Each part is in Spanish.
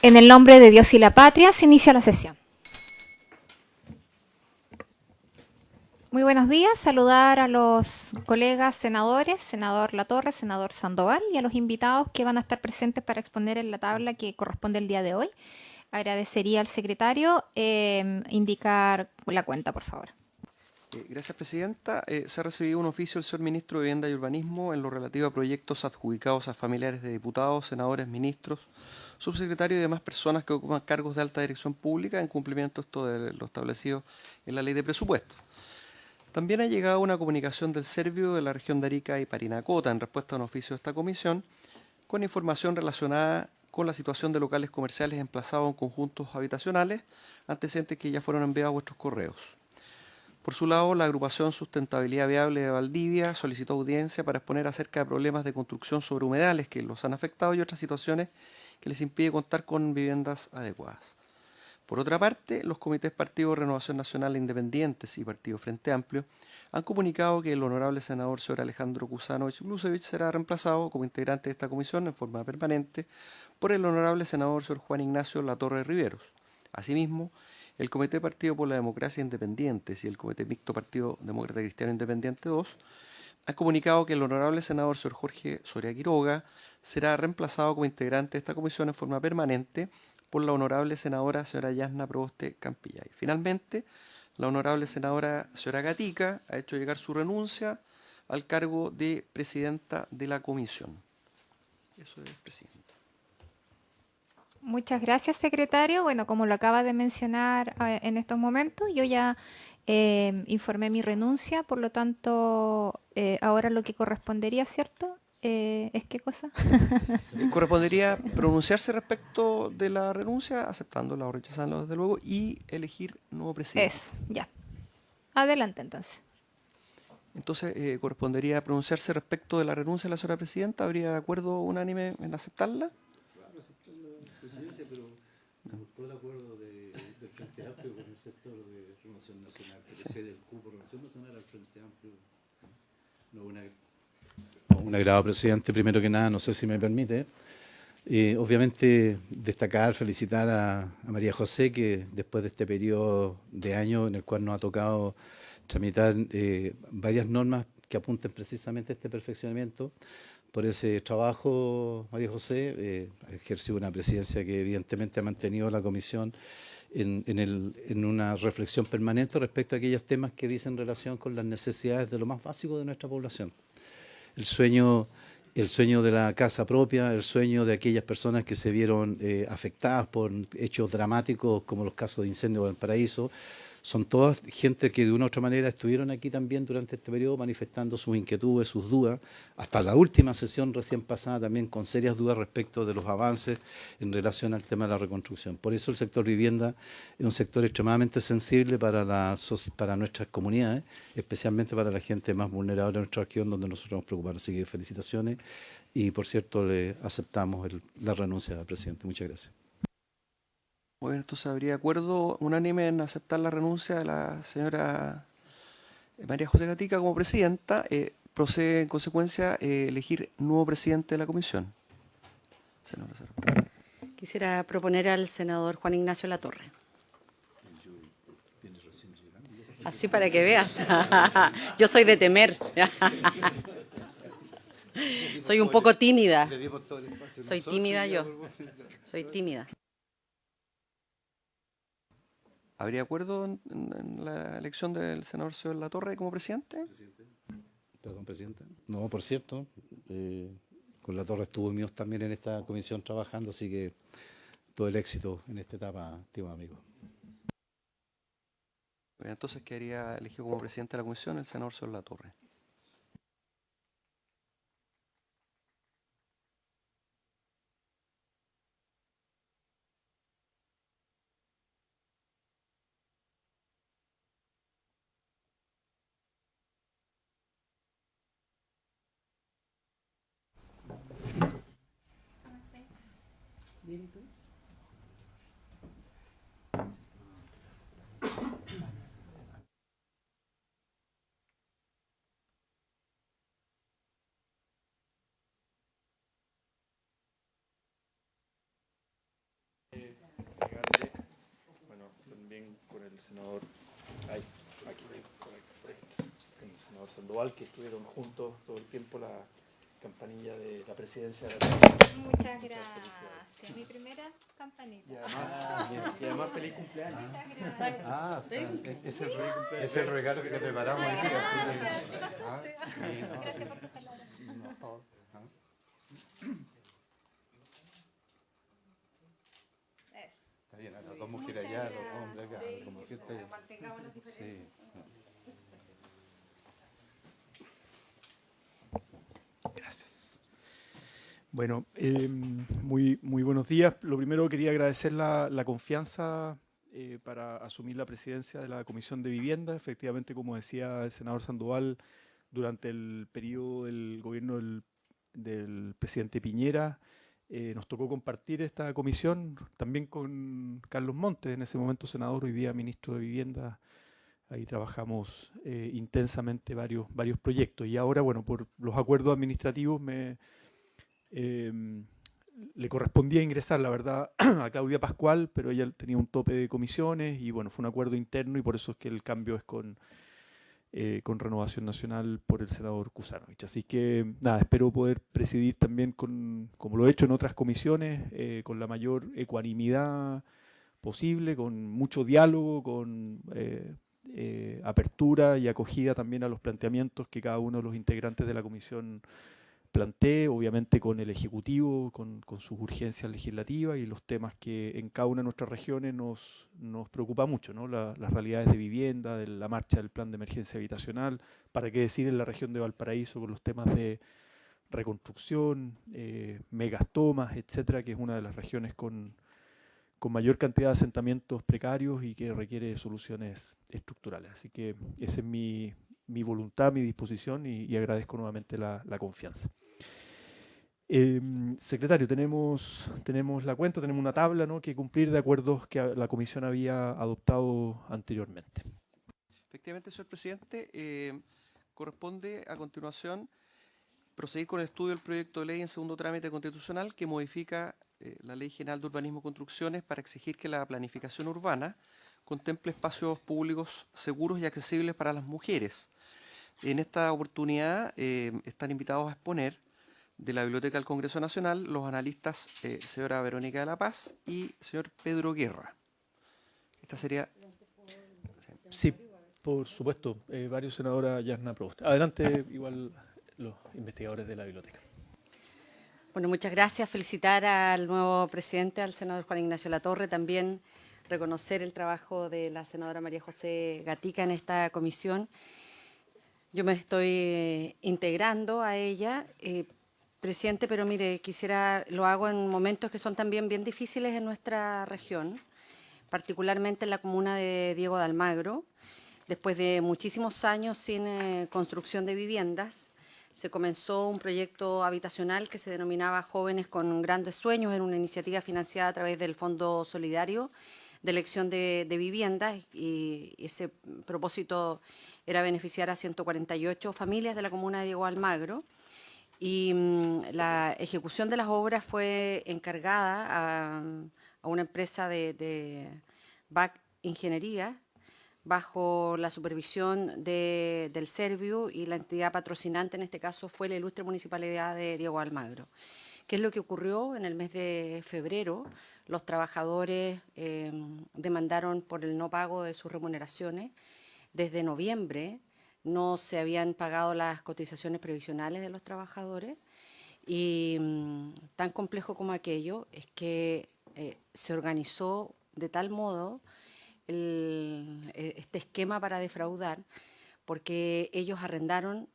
En el nombre de Dios y la patria se inicia la sesión. Muy buenos días, saludar a los colegas senadores, senador Latorre, senador Sandoval, y a los invitados que van a estar presentes para exponer en la tabla que corresponde el día de hoy. Agradecería al secretario indicar la cuenta, por favor. Gracias, Presidenta. Se ha recibido un oficio del señor Ministro de Vivienda y Urbanismo en lo relativo a proyectos adjudicados a familiares de diputados, senadores, ministros, subsecretarios y demás personas que ocupan cargos de alta dirección pública en cumplimiento de lo establecido en la Ley de Presupuestos. También ha llegado una comunicación del Servio de la región de Arica y Parinacota en respuesta a un oficio de esta comisión con información relacionada con la situación de locales comerciales emplazados en conjuntos habitacionales, antecedentes que ya fueron enviados a vuestros correos. Por su lado, la agrupación Sustentabilidad Viable de Valdivia solicitó audiencia para exponer acerca de problemas de construcción sobre humedales que los han afectado y otras situaciones que les impide contar con viviendas adecuadas. Por otra parte, los comités Partido Renovación Nacional Independientes y Partido Frente Amplio han comunicado que el honorable senador señor Alejandro Kusanovich Glusevich será reemplazado como integrante de esta comisión en forma permanente por el honorable senador señor Juan Ignacio Latorre Riveros. Asimismo, el Comité Partido por la Democracia Independientes y el Comité Mixto Partido Demócrata Cristiano Independiente II han comunicado que el honorable senador señor Jorge Soria Quiroga será reemplazado como integrante de esta comisión en forma permanente por la honorable senadora señora Yasna Proboste Campillay. Finalmente, la honorable senadora señora Gatica ha hecho llegar su renuncia al cargo de presidenta de la comisión. Eso es, presidente. Muchas gracias, secretario. Bueno, como lo acaba de mencionar en estos momentos, yo ya informé mi renuncia, por lo tanto, ahora lo que correspondería, ¿cierto? ¿Es qué cosa? Correspondería pronunciarse respecto de la renuncia, aceptándola o rechazándola desde luego, y elegir nuevo presidente. Es, ya. Adelante, entonces. Entonces, correspondería pronunciarse respecto de la renuncia de la señora presidenta. ¿Habría acuerdo unánime en aceptarla? Claro, aceptar la presidencia, pero me gustó el acuerdo del Frente Amplio con el sector de Renovación Nacional, que le cede el cupo Renovación Nacional al Frente Amplio. No, un agrado, presidente. Primero que nada, no sé si me permite, obviamente destacar, felicitar a María José, que después de este periodo de años en el cual nos ha tocado tramitar varias normas que apunten precisamente a este perfeccionamiento. Por ese trabajo, María José, ha ejercido una presidencia que evidentemente ha mantenido la comisión en una reflexión permanente respecto a aquellos temas que dicen relación con las necesidades de lo más básico de nuestra población. El sueño de la casa propia, el sueño de aquellas personas que se vieron afectadas por hechos dramáticos como los casos de incendio en Valparaíso. Son todas gente que de una u otra manera estuvieron aquí también durante este periodo manifestando sus inquietudes, sus dudas, hasta la última sesión recién pasada también con serias dudas respecto de los avances en relación al tema de la reconstrucción. Por eso el sector vivienda es un sector extremadamente sensible para nuestras comunidades, especialmente para la gente más vulnerable de nuestra región, donde nosotros nos preocupamos. Así que felicitaciones y, por cierto, le aceptamos la renuncia del presidente. Muchas gracias. Bueno, entonces habría acuerdo unánime en aceptar la renuncia de la señora María José Gatica como presidenta. Procede en consecuencia elegir nuevo presidente de la comisión. Quisiera proponer al senador Juan Ignacio Latorre. Así para que veas. Yo soy de temer. Soy un poco tímida. Soy tímida yo. Soy tímida. ¿Habría acuerdo en la elección del senador señor Latorre como presidente? Perdón, presidente. No, por cierto, con Latorre estuvo mío también en esta comisión trabajando, así que todo el éxito en esta etapa, estimado amigo. Bueno, entonces quedaría elegido como presidente de la comisión el senador señor Latorre. Bien, ¿y tú? entregarle, bueno, también con el senador, aquí, correcto, con el senador Sandoval, que estuvieron juntos todo el tiempo la campanilla de la presidencia de la República. Muchas gracias. Mi primera campanita. Y además feliz cumpleaños. Muchas gracias. Es el regalo que te preparamos hoy día. Gracias, te pasaste. Gracias por tus palabras. Eso. Está bien, las dos mujeres allá, los hombres acá, como fiesta. Mantengamos las diferencias. Sí. Gracias. Bueno, muy buenos días. Lo primero quería agradecer la confianza para asumir la presidencia de la Comisión de Vivienda. Efectivamente, como decía el senador Sandoval, durante el periodo del gobierno del presidente Piñera, nos tocó compartir esta comisión también con Carlos Montes, en ese momento senador, hoy día ministro de Vivienda. Ahí trabajamos intensamente varios proyectos. Y ahora, bueno, por los acuerdos administrativos le correspondía ingresar, la verdad, a Claudia Pascual, pero ella tenía un tope de comisiones y, bueno, fue un acuerdo interno y por eso es que el cambio es con Renovación Nacional por el senador Kuzanovich. Así que, nada, espero poder presidir también, como lo he hecho en otras comisiones, con la mayor ecuanimidad posible, con mucho diálogo, con apertura y acogida también a los planteamientos que cada uno de los integrantes de la comisión plantee, obviamente con el Ejecutivo, con sus urgencias legislativas y los temas que en cada una de nuestras regiones nos preocupa mucho, ¿no? Las realidades de vivienda, de la marcha del plan de emergencia habitacional, para qué decir en la región de Valparaíso con los temas de reconstrucción, megastomas, etcétera, que es una de las regiones con mayor cantidad de asentamientos precarios y que requiere soluciones estructurales. Así que esa es mi voluntad, mi disposición y agradezco nuevamente la confianza. Secretario, tenemos la cuenta, tenemos una tabla, ¿no?, que cumplir de acuerdos que la Comisión había adoptado anteriormente. Efectivamente, señor presidente, corresponde a continuación proseguir con el estudio del proyecto de ley en segundo trámite constitucional que modifica la Ley General de Urbanismo y Construcciones para exigir que la planificación urbana contemple espacios públicos seguros y accesibles para las mujeres. En esta oportunidad están invitados a exponer de la Biblioteca del Congreso Nacional los analistas señora Verónica de la Paz y señor Pedro Guerra. Esta sería... Sí, por supuesto, varios senadora Yarna Provost. Adelante, igual los investigadores de la biblioteca. Bueno, muchas gracias. Felicitar al nuevo presidente, al senador Juan Ignacio Latorre. También reconocer el trabajo de la senadora María José Gatica en esta comisión. Yo me estoy integrando a ella, presidente, pero mire, lo hago en momentos que son también bien difíciles en nuestra región, particularmente en la comuna de Diego de Almagro. Después de muchísimos años sin construcción de viviendas, se comenzó un proyecto habitacional que se denominaba Jóvenes con Grandes Sueños, en una iniciativa financiada a través del Fondo Solidario de Elección de Viviendas, y ese propósito era beneficiar a 148 familias de la comuna de Diego Almagro. Y la ejecución de las obras fue encargada a una empresa de BAC Ingeniería, bajo la supervisión del Serviu, y la entidad patrocinante en este caso fue la ilustre Municipalidad de Diego Almagro. ¿Qué es lo que ocurrió? En el mes de febrero, los trabajadores demandaron por el no pago de sus remuneraciones. Desde noviembre no se habían pagado las cotizaciones previsionales de los trabajadores, y tan complejo como aquello es que se organizó de tal modo este esquema para defraudar, porque ellos arrendaron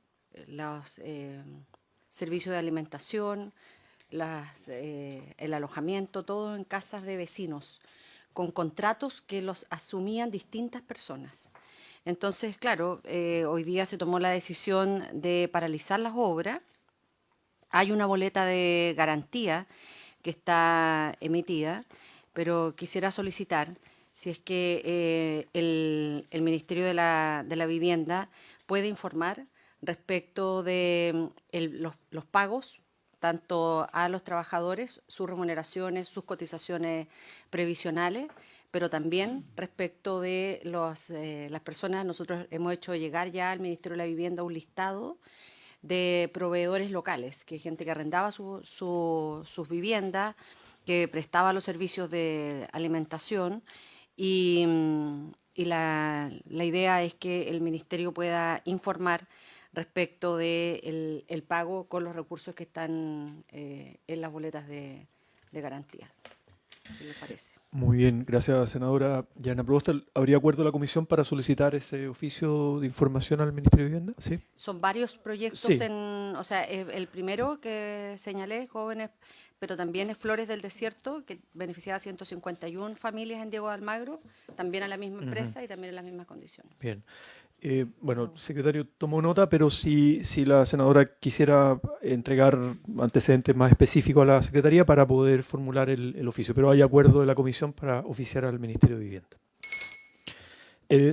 los servicios de alimentación, el alojamiento, todo en casas de vecinos, con contratos que los asumían distintas personas. Entonces, claro, hoy día se tomó la decisión de paralizar las obras. Hay una boleta de garantía que está emitida, pero quisiera solicitar si es que el Ministerio de la Vivienda puede informar respecto de los pagos, tanto a los trabajadores, sus remuneraciones, sus cotizaciones previsionales, pero también respecto de las personas. Nosotros hemos hecho llegar ya al Ministerio de la Vivienda un listado de proveedores locales, que gente que arrendaba sus viviendas, que prestaba los servicios de alimentación y la idea es que el Ministerio pueda informar respecto de el pago con los recursos que están en las boletas de garantía. ¿Qué les parece? Muy bien, gracias, senadora Yana Proboste. ¿Habría acuerdo de la comisión para solicitar ese oficio de información al Ministerio de Vivienda? Sí. Son varios proyectos, Sí. o sea, el primero que señalé, jóvenes, pero también es Flores del Desierto, que beneficiaba a 151 familias en Diego de Almagro, también a la misma empresa y también en las mismas condiciones. Bien. Bueno, secretario, tomó nota, pero si la senadora quisiera entregar antecedentes más específicos a la Secretaría para poder formular el oficio, pero hay acuerdo de la comisión para oficiar al Ministerio de Vivienda.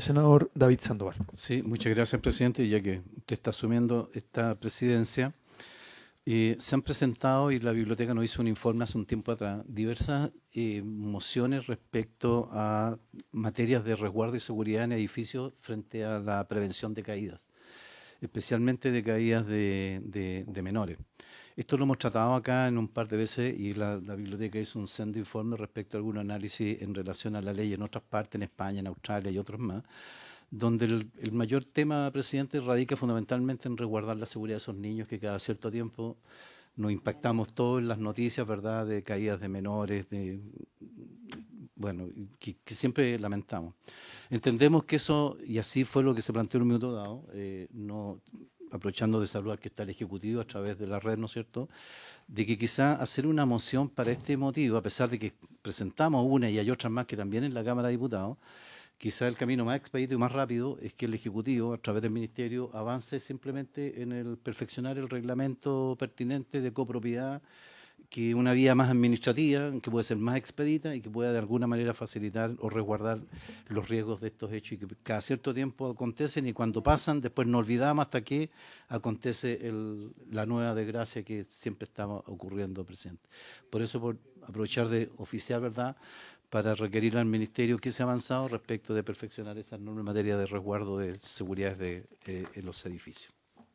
Senador David Sandoval. Sí, muchas gracias, presidente. Ya que usted está asumiendo esta presidencia, se han presentado, y la biblioteca nos hizo un informe hace un tiempo atrás, diversas mociones respecto a materias de resguardo y seguridad en edificios frente a la prevención de caídas, especialmente de caídas de menores. Esto lo hemos tratado acá en un par de veces y la biblioteca hizo un sendo informe respecto a algún análisis en relación a la ley en otras partes, en España, en Australia y otros más, donde el mayor tema, presidente, radica fundamentalmente en resguardar la seguridad de esos niños que cada cierto tiempo nos impactamos todos en las noticias, ¿verdad?, de caídas de menores, bueno, que siempre lamentamos. Entendemos que eso, y así fue lo que se planteó en un minuto dado, aprovechando de saludar que está el Ejecutivo a través de la red, ¿no es cierto?, de que quizá hacer una moción para este motivo, a pesar de que presentamos una y hay otras más que también en la Cámara de Diputados, quizá el camino más expedito y más rápido es que el Ejecutivo, a través del Ministerio, avance simplemente en el perfeccionar el reglamento pertinente de copropiedad, que una vía más administrativa, que puede ser más expedita y que pueda de alguna manera facilitar o resguardar los riesgos de estos hechos y que cada cierto tiempo acontecen y cuando pasan después nos olvidamos hasta que acontece la nueva desgracia que siempre estaba ocurriendo, presidente. Por eso, por aprovechar de oficiar, ¿verdad?, para requerir al Ministerio que se ha avanzado respecto de perfeccionar esas normas en materia de resguardo de seguridad en los edificios.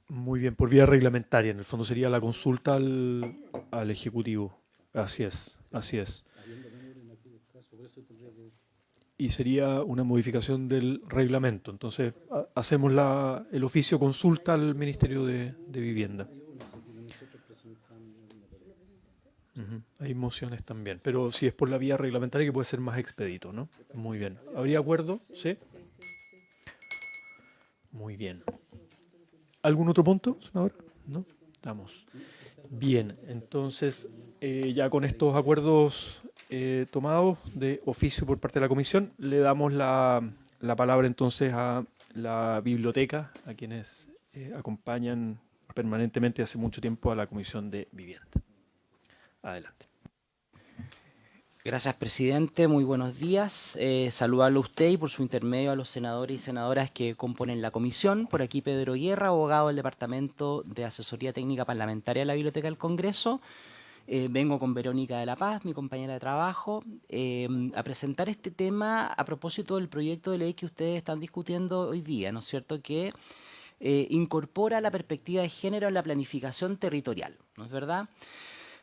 Muy bien, por vía reglamentaria, en el fondo sería la consulta al Ejecutivo. Así es, así es. Y sería una modificación del reglamento. Entonces, hacemos el oficio consulta al Ministerio de Vivienda. Hay mociones también, pero si es por la vía reglamentaria que puede ser más expedito, ¿no? Muy bien. ¿Habría acuerdo? ¿Sí? Muy bien. ¿Algún otro punto, senador? ¿No? Estamos. Bien, entonces, ya con estos acuerdos tomados de oficio por parte de la comisión, le damos la palabra entonces a la biblioteca, a quienes acompañan permanentemente hace mucho tiempo a la Comisión de Vivienda. Adelante. Gracias, presidente. Muy buenos días. Saludarlo a usted y por su intermedio a los senadores y senadoras que componen la comisión. Por aquí Pedro Guerra, abogado del Departamento de Asesoría Técnica Parlamentaria de la Biblioteca del Congreso. Vengo con Verónica de la Paz, mi compañera de trabajo, a presentar este tema a propósito del proyecto de ley que ustedes están discutiendo hoy día, ¿no es cierto?, que incorpora la perspectiva de género en la planificación territorial, ¿no es verdad?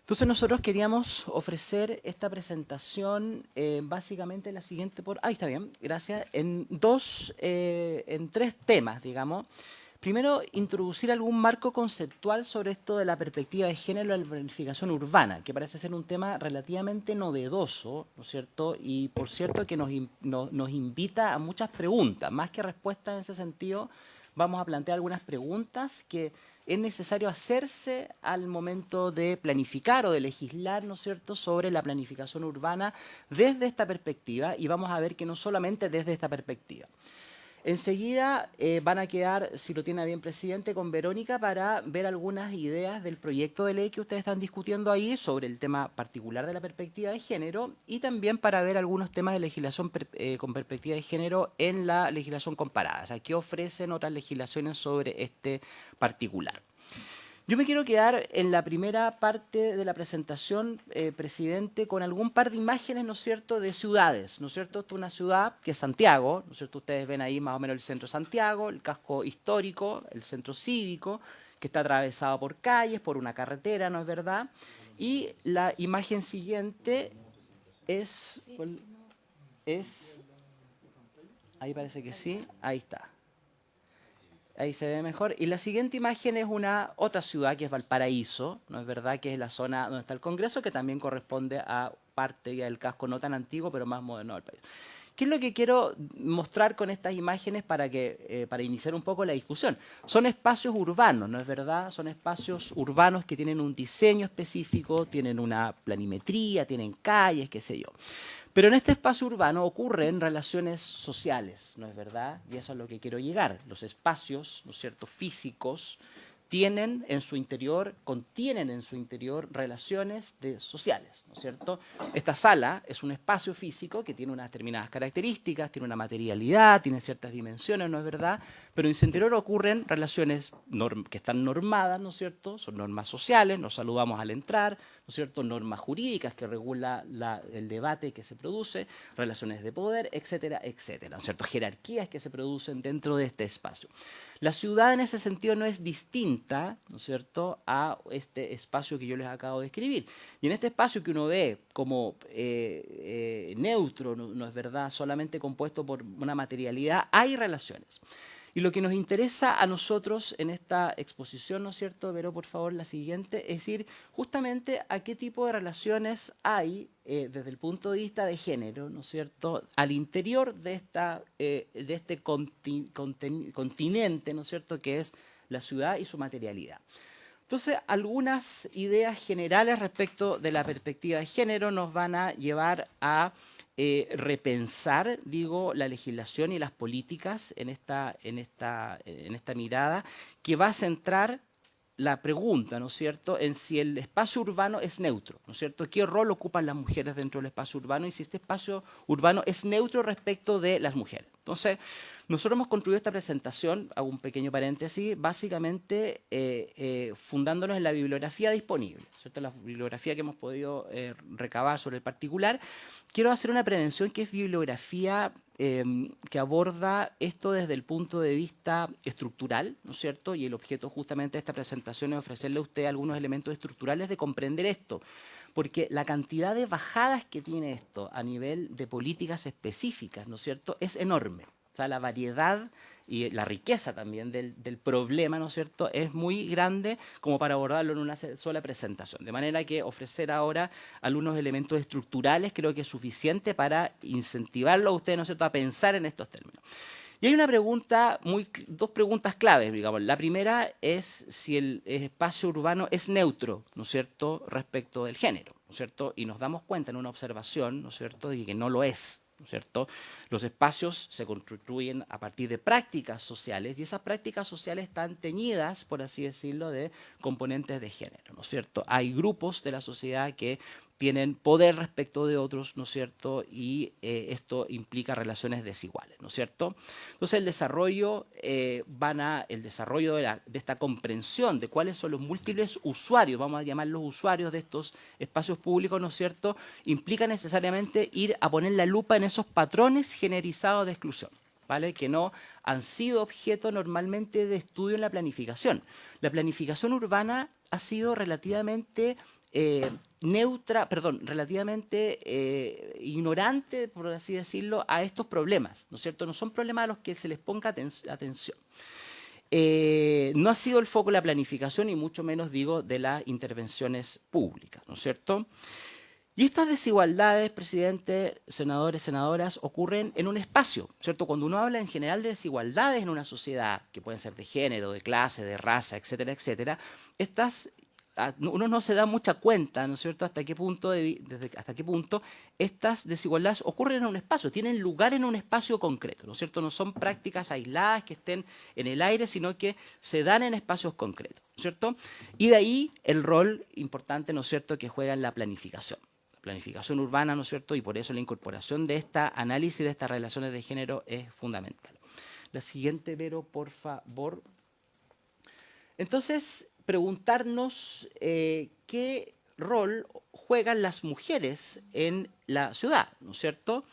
Entonces nosotros queríamos ofrecer esta presentación básicamente la siguiente ahí está bien, gracias, en tres temas, digamos. Primero, introducir algún marco conceptual sobre esto de la perspectiva de género en la planificación urbana, que parece ser un tema relativamente novedoso, ¿no es cierto? Y por cierto que nos invita a muchas preguntas, más que respuestas en ese sentido, vamos a plantear algunas preguntas que es necesario hacerse al momento de planificar o de legislar, ¿no es cierto?, sobre la planificación urbana desde esta perspectiva, y vamos a ver que no solamente desde esta perspectiva. Enseguida van a quedar, si lo tiene bien, presidente, con Verónica para ver algunas ideas del proyecto de ley que ustedes están discutiendo ahí sobre el tema particular de la perspectiva de género y también para ver algunos temas de legislación con perspectiva de género en la legislación comparada. O sea, ¿qué ofrecen otras legislaciones sobre este particular? Yo me quiero quedar en la primera parte de la presentación, presidente, con algún par de imágenes, ¿no es cierto?, de ciudades, ¿no es cierto? Esta es una ciudad que es Santiago, ¿no es cierto? Ustedes ven ahí más o menos el centro de Santiago, el casco histórico, el centro cívico, que está atravesado por calles, por una carretera, ¿no es verdad? Y la imagen siguiente es ahí parece que sí, ahí está. Ahí se ve mejor. Y la siguiente imagen es otra ciudad que es Valparaíso, ¿no es verdad? Que es la zona donde está el Congreso, que también corresponde a parte ya del casco no tan antiguo, pero más moderno del país. ¿Qué es lo que quiero mostrar con estas imágenes para iniciar un poco la discusión? Son espacios urbanos, ¿no es verdad? Son espacios urbanos que tienen un diseño específico, tienen una planimetría, tienen calles, qué sé yo. Pero en este espacio urbano ocurren relaciones sociales, ¿no es verdad? Y eso es a lo que quiero llegar. Los espacios, ¿no es cierto?, físicos, contienen en su interior relaciones sociales, ¿no es cierto? Esta sala es un espacio físico que tiene unas determinadas características, tiene una materialidad, tiene ciertas dimensiones, ¿no es verdad? Pero en su interior ocurren relaciones que están normadas, ¿no es cierto? Son normas sociales, nos saludamos al entrar, ¿no es cierto?, normas jurídicas que regula el debate que se produce, relaciones de poder, etcétera, etcétera, ¿no es cierto?, jerarquías que se producen dentro de este espacio. La ciudad en ese sentido no es distinta, ¿no es cierto?, a este espacio que yo les acabo de describir. Y en este espacio que uno ve como neutro, no es verdad, solamente compuesto por una materialidad, hay relaciones. Y lo que nos interesa a nosotros en esta exposición, ¿no es cierto?, Vero, por favor, la siguiente, es ir justamente a qué tipo de relaciones hay desde el punto de vista de género, ¿no es cierto?, al interior de este continente, ¿no es cierto?, que es la ciudad y su materialidad. Entonces, algunas ideas generales respecto de la perspectiva de género nos van a llevar a repensar, digo, la legislación y las políticas en esta mirada que va a centrar la pregunta, ¿no es cierto?, en si el espacio urbano es neutro, ¿no es cierto? ¿Qué rol ocupan las mujeres dentro del espacio urbano y si este espacio urbano es neutro respecto de las mujeres? Entonces, nosotros hemos construido esta presentación, hago un pequeño paréntesis, básicamente fundándonos en la bibliografía disponible, ¿cierto?, la bibliografía que hemos podido recabar sobre el particular. Quiero hacer una prevención que es bibliografía que aborda esto desde el punto de vista estructural, ¿no es cierto? Y el objeto justamente de esta presentación es ofrecerle a usted algunos elementos estructurales de comprender esto, porque la cantidad de bajadas que tiene esto a nivel de políticas específicas, ¿no es cierto?, es enorme. O sea, la variedad y la riqueza también del problema, ¿no es cierto?, es muy grande como para abordarlo en una sola presentación. De manera que ofrecer ahora algunos elementos estructurales creo que es suficiente para incentivarlo a usted, ¿no es cierto?, a pensar en estos términos. Y hay dos preguntas claves, digamos. La primera es si el espacio urbano es neutro, ¿no es cierto?, respecto del género, ¿no es cierto? Y nos damos cuenta en una observación, ¿no es cierto?, de que no lo es. ¿No es cierto? Los espacios se construyen a partir de prácticas sociales y esas prácticas sociales están teñidas, por así decirlo, de componentes de género, ¿no es cierto? Hay grupos de la sociedad que tienen poder respecto de otros, ¿no es cierto? Y esto implica relaciones desiguales, ¿no es cierto? Entonces el desarrollo de esta comprensión de cuáles son los múltiples usuarios, vamos a llamarlos usuarios de estos espacios públicos, ¿no es cierto?, implica necesariamente ir a poner la lupa en esos patrones generizados de exclusión, ¿vale?, que no han sido objeto normalmente de estudio en la planificación. La planificación urbana ha sido relativamente ignorante, por así decirlo, a estos problemas, ¿no es cierto? No son problemas a los que se les ponga atención. No ha sido el foco de la planificación y mucho menos, digo, de las intervenciones públicas, ¿no es cierto? Y estas desigualdades, presidente, senadores, senadoras, ocurren en un espacio, ¿cierto? Cuando uno habla en general de desigualdades en una sociedad, que pueden ser de género, de clase, de raza, etcétera, etcétera, uno no se da mucha cuenta, ¿no es cierto?, hasta qué punto estas desigualdades ocurren en un espacio, tienen lugar en un espacio concreto, ¿no es cierto? No son prácticas aisladas que estén en el aire, sino que se dan en espacios concretos, ¿no es cierto? Y de ahí el rol importante, ¿no es cierto?, que juega en la planificación urbana, ¿no es cierto? Y por eso la incorporación de esta análisis de estas relaciones de género es fundamental. La siguiente, Vero, por favor. Entonces, preguntarnos qué rol juegan las mujeres en la ciudad, ¿no es cierto?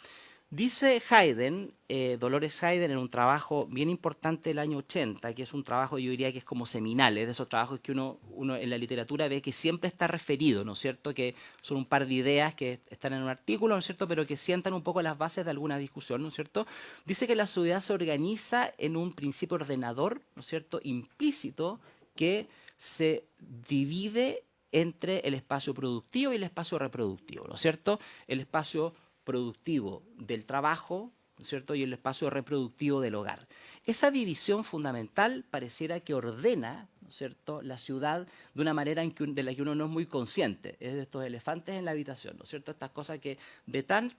Dice Hayden, Dolores Hayden, en un trabajo bien importante del año 80, que es un trabajo, yo diría que es como seminal, es de esos trabajos que uno en la literatura ve que siempre está referido, ¿no es cierto? Que son un par de ideas que están en un artículo, ¿no es cierto? Pero que sientan un poco las bases de alguna discusión, ¿no es cierto? Dice que la sociedad se organiza en un principio ordenador, ¿no es cierto? Implícito, que se divide entre el espacio productivo y el espacio reproductivo, ¿no es cierto? El espacio productivo del trabajo, ¿no es cierto?, y el espacio reproductivo del hogar. Esa división fundamental pareciera que ordena, ¿no es cierto?, la ciudad de una manera de la que uno no es muy consciente. Es de estos elefantes en la habitación, ¿no es cierto?, estas cosas que de tan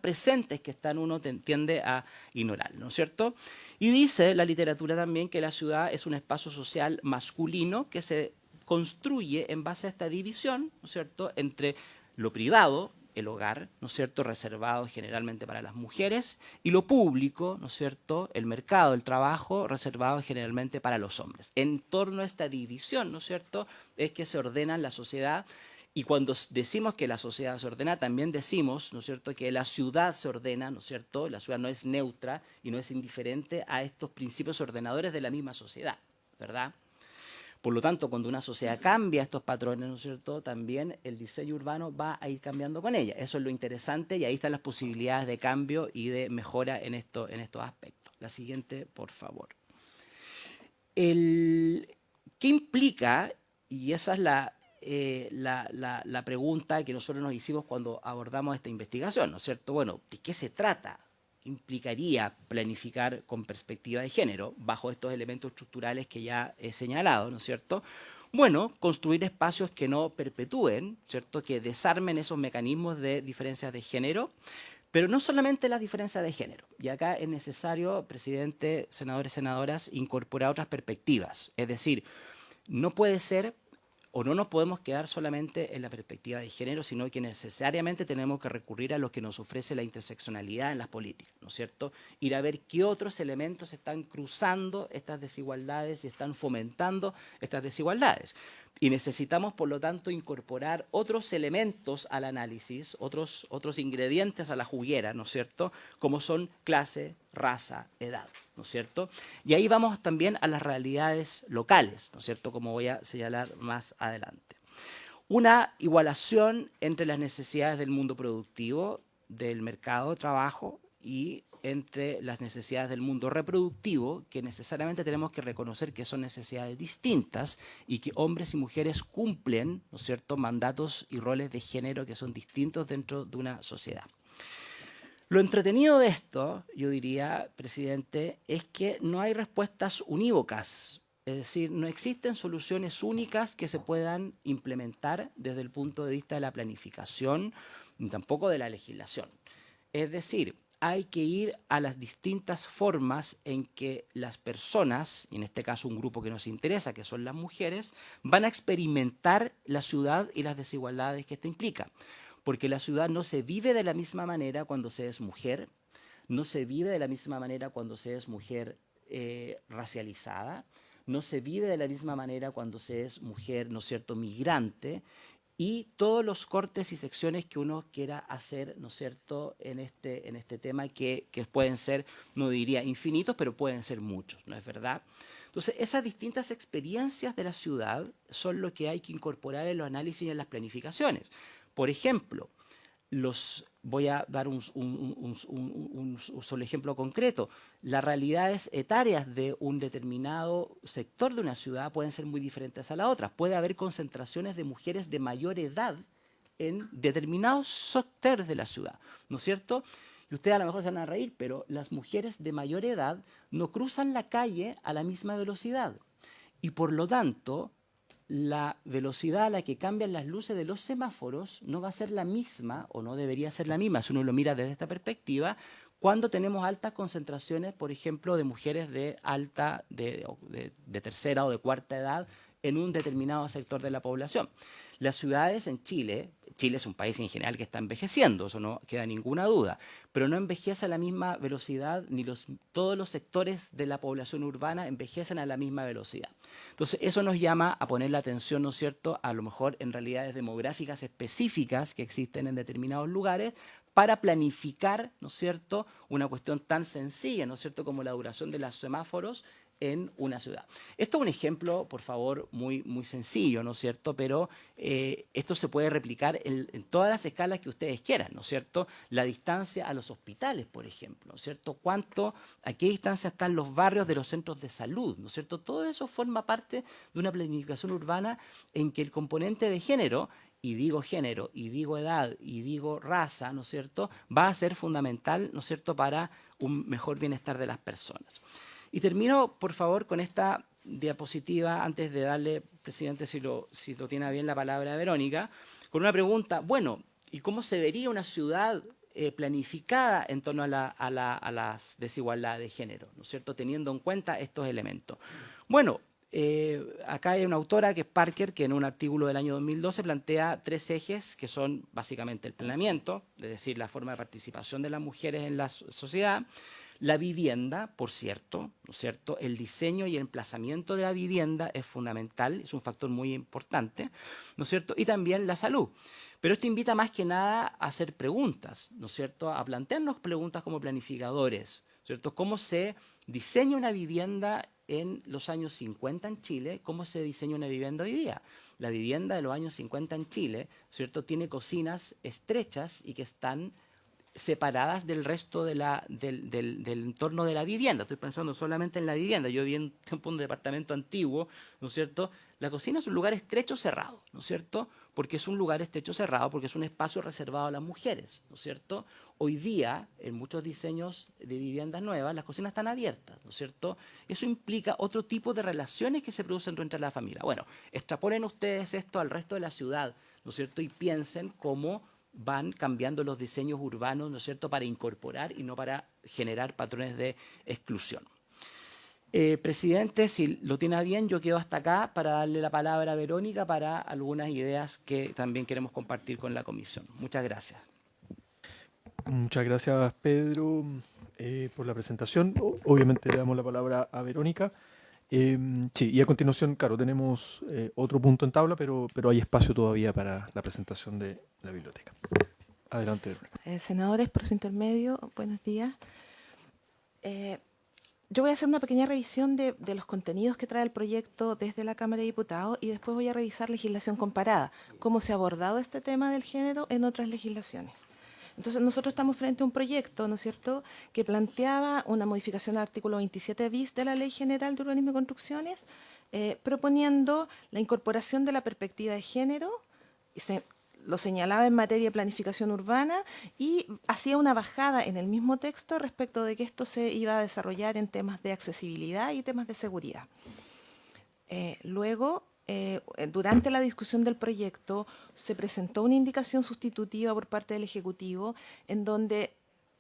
presentes que están uno tiende a ignorar, ¿no es cierto? Y dice la literatura también que la ciudad es un espacio social masculino que se construye en base a esta división, ¿no es cierto?, entre lo privado, el hogar, ¿no es cierto?, reservado generalmente para las mujeres, y lo público, ¿no es cierto?, el mercado, el trabajo, reservado generalmente para los hombres. En torno a esta división, ¿no es cierto?, es que se ordena la sociedad, y cuando decimos que la sociedad se ordena, también decimos, ¿no es cierto?, que la ciudad se ordena, ¿no es cierto?, la ciudad no es neutra y no es indiferente a estos principios ordenadores de la misma sociedad, ¿verdad? Por lo tanto, cuando una sociedad cambia estos patrones, ¿no es cierto?, también el diseño urbano va a ir cambiando con ella. Eso es lo interesante y ahí están las posibilidades de cambio y de mejora en estos aspectos. La siguiente, por favor. ¿Qué implica? Y esa es la pregunta que nosotros nos hicimos cuando abordamos esta investigación, ¿no es cierto? Bueno, ¿de qué se trata? Implicaría planificar con perspectiva de género, bajo estos elementos estructurales que ya he señalado, ¿no es cierto? Bueno, construir espacios que no perpetúen, ¿cierto?, que desarmen esos mecanismos de diferencias de género, pero no solamente las diferencias de género. Y acá es necesario, presidente, senadores, senadoras, incorporar otras perspectivas. Es decir, no puede ser o no nos podemos quedar solamente en la perspectiva de género, sino que necesariamente tenemos que recurrir a lo que nos ofrece la interseccionalidad en las políticas, ¿no es cierto? Ir a ver qué otros elementos están cruzando estas desigualdades y están fomentando estas desigualdades. Y necesitamos, por lo tanto, incorporar otros elementos al análisis, otros ingredientes a la juguera, ¿no es cierto?, como son clase, raza, edad, ¿no es cierto? Y ahí vamos también a las realidades locales, ¿no es cierto?, como voy a señalar más adelante. Una igualación entre las necesidades del mundo productivo, del mercado de trabajo y entre las necesidades del mundo reproductivo, que necesariamente tenemos que reconocer que son necesidades distintas y que hombres y mujeres cumplen, ¿no es cierto?, mandatos y roles de género que son distintos dentro de una sociedad. Lo entretenido de esto, yo diría, presidente, es que no hay respuestas unívocas. Es decir, no existen soluciones únicas que se puedan implementar desde el punto de vista de la planificación, ni tampoco de la legislación. Es decir, hay que ir a las distintas formas en que las personas, y en este caso un grupo que nos interesa, que son las mujeres, van a experimentar la ciudad y las desigualdades que esto implica. Porque la ciudad no se vive de la misma manera cuando se es mujer, no se vive de la misma manera cuando se es mujer racializada, no se vive de la misma manera cuando se es mujer, ¿no es cierto?, migrante, y todos los cortes y secciones que uno quiera hacer, ¿no es cierto?, en este tema que pueden ser, no diría infinitos, pero pueden ser muchos, ¿no es verdad? Entonces, esas distintas experiencias de la ciudad son lo que hay que incorporar en los análisis y en las planificaciones. Por ejemplo, voy a dar un solo ejemplo concreto. Las realidades etarias de un determinado sector de una ciudad pueden ser muy diferentes a la otra. Puede haber concentraciones de mujeres de mayor edad en determinados sectores de la ciudad, ¿no es cierto? Y ustedes a lo mejor se van a reír, pero las mujeres de mayor edad no cruzan la calle a la misma velocidad. Y por lo tanto, la velocidad a la que cambian las luces de los semáforos no va a ser la misma, o no debería ser la misma, si uno lo mira desde esta perspectiva, cuando tenemos altas concentraciones, por ejemplo, de mujeres de tercera o de cuarta edad en un determinado sector de la población. Las ciudades en Chile Chile es un país en general que está envejeciendo, eso no queda ninguna duda, pero no envejece a la misma velocidad, ni todos los sectores de la población urbana envejecen a la misma velocidad. Entonces, eso nos llama a poner la atención, ¿no es cierto?, a lo mejor en realidades demográficas específicas que existen en determinados lugares para planificar, ¿no es cierto?, una cuestión tan sencilla, ¿no es cierto?, como la duración de los semáforos en una ciudad. Esto es un ejemplo, por favor, muy sencillo, ¿no es cierto? Pero esto se puede replicar en todas las escalas que ustedes quieran, ¿no es cierto? La distancia a los hospitales, por ejemplo, ¿no es cierto? ¿A qué distancia están los barrios de los centros de salud, ¿no es cierto? Todo eso forma parte de una planificación urbana en que el componente de género, y digo género, y digo edad, y digo raza, ¿no es cierto?, va a ser fundamental, ¿no es cierto?, para un mejor bienestar de las personas. Y termino, por favor, con esta diapositiva, antes de darle, presidente, si lo tiene a bien la palabra a Verónica, con una pregunta, bueno, ¿y cómo se vería una ciudad planificada en torno a las desigualdades de género, ¿no es cierto?, teniendo en cuenta estos elementos? Bueno, acá hay una autora que es Parker, que en un artículo del año 2012 plantea 3 ejes que son básicamente el planeamiento, es decir, la forma de participación de las mujeres en la sociedad, la vivienda, por cierto, ¿no es cierto?, el diseño y el emplazamiento de la vivienda es fundamental, es un factor muy importante, ¿no es cierto?, y también la salud. Pero esto invita más que nada a hacer preguntas, ¿no es cierto?, a plantearnos preguntas como planificadores, ¿cierto?, ¿cómo se diseña una vivienda en los años 50 en Chile? ¿Cómo se diseña una vivienda hoy día? La vivienda de los años 50 en Chile, ¿cierto?, tiene cocinas estrechas y que están separadas del resto del entorno de la vivienda. Estoy pensando solamente en la vivienda. Yo viví en un departamento antiguo, ¿no es cierto? La cocina es un lugar estrecho cerrado, ¿no es cierto? Porque es un lugar estrecho cerrado, porque es un espacio reservado a las mujeres, ¿no es cierto? Hoy día, en muchos diseños de viviendas nuevas, las cocinas están abiertas, ¿no es cierto? Eso implica otro tipo de relaciones que se producen dentro de la familia. Bueno, extrapolen ustedes esto al resto de la ciudad, ¿no es cierto? Y piensen cómo van cambiando los diseños urbanos, ¿no es cierto?, para incorporar y no para generar patrones de exclusión. Presidente, si lo tiene bien, yo quedo hasta acá para darle la palabra a Verónica para algunas ideas que también queremos compartir con la comisión. Muchas gracias. Muchas gracias, Pedro, por la presentación. Obviamente le damos la palabra a Verónica. Sí, y a continuación, claro, tenemos otro punto en tabla, pero hay espacio todavía para la presentación de la biblioteca. Adelante, Verónica. Senadores, por su intermedio, buenos días. Yo voy a hacer una pequeña revisión de los contenidos que trae el proyecto desde la Cámara de Diputados y después voy a revisar legislación comparada, cómo se ha abordado este tema del género en otras legislaciones. Entonces, nosotros estamos frente a un proyecto, ¿no es cierto?, que planteaba una modificación al artículo 27 bis de la Ley General de Urbanismo y Construcciones, proponiendo la incorporación de la perspectiva de género, lo señalaba en materia de planificación urbana y hacía una bajada en el mismo texto respecto de que esto se iba a desarrollar en temas de accesibilidad y temas de seguridad. Luego, durante la discusión del proyecto, se presentó una indicación sustitutiva por parte del Ejecutivo en donde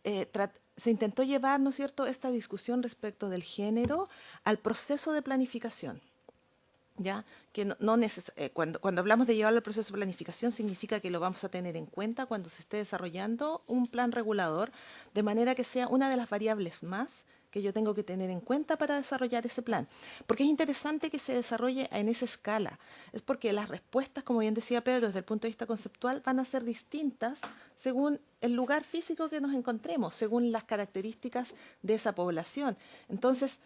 se intentó llevar, ¿no es cierto?, esta discusión respecto del género al proceso de planificación. ¿Ya? Que cuando hablamos de llevarlo al proceso de planificación significa que lo vamos a tener en cuenta cuando se esté desarrollando un plan regulador, de manera que sea una de las variables más que yo tengo que tener en cuenta para desarrollar ese plan. Porque es interesante que se desarrolle en esa escala. Es porque las respuestas, como bien decía Pedro, desde el punto de vista conceptual, van a ser distintas según el lugar físico que nos encontremos, según las características de esa población. Entonces,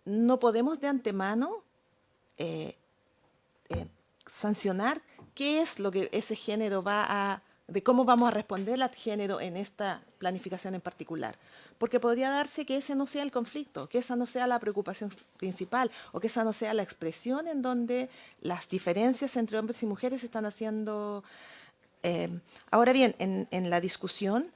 no podemos de antemano sancionar qué es lo que ese género de cómo vamos a responder al género en esta planificación en particular. Porque podría darse que ese no sea el conflicto, que esa no sea la preocupación principal o que esa no sea la expresión en donde las diferencias entre hombres y mujeres se están haciendo. Ahora bien, en la discusión,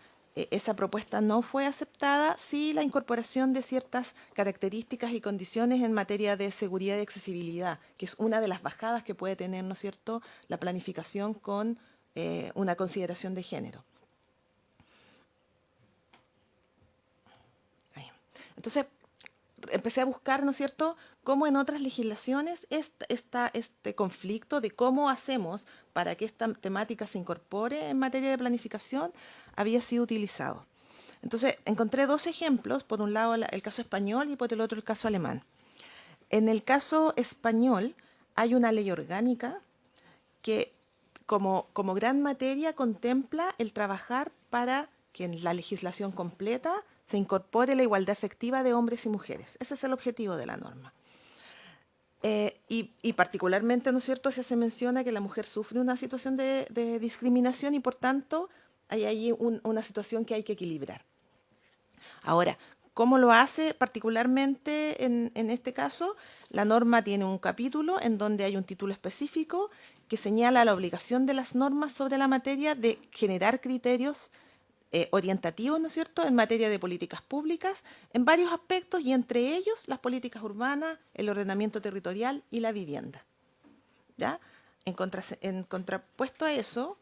esa propuesta no fue aceptada, sí la incorporación de ciertas características y condiciones en materia de seguridad y accesibilidad, que es una de las bajadas que puede tener, ¿no es cierto?, la planificación con una consideración de género. Entonces, empecé a buscar, ¿no es cierto?, cómo en otras legislaciones este conflicto de cómo hacemos para que esta temática se incorpore en materia de planificación había sido utilizado. Entonces, encontré dos ejemplos, por un lado el caso español y por el otro el caso alemán. En el caso español hay una ley orgánica que como gran materia contempla el trabajar para que en la legislación completa se incorpore la igualdad efectiva de hombres y mujeres. Ese es el objetivo de la norma. Y particularmente, ¿no es cierto?, se menciona que la mujer sufre una situación de discriminación y por tanto hay ahí una situación que hay que equilibrar. Ahora, ¿cómo lo hace particularmente en este caso? La norma tiene un capítulo en donde hay un título específico que señala la obligación de las normas sobre la materia de generar criterios orientativos, ¿no es cierto?, en materia de políticas públicas, en varios aspectos y entre ellos las políticas urbanas, el ordenamiento territorial y la vivienda. ¿Ya? En contrapuesto a eso,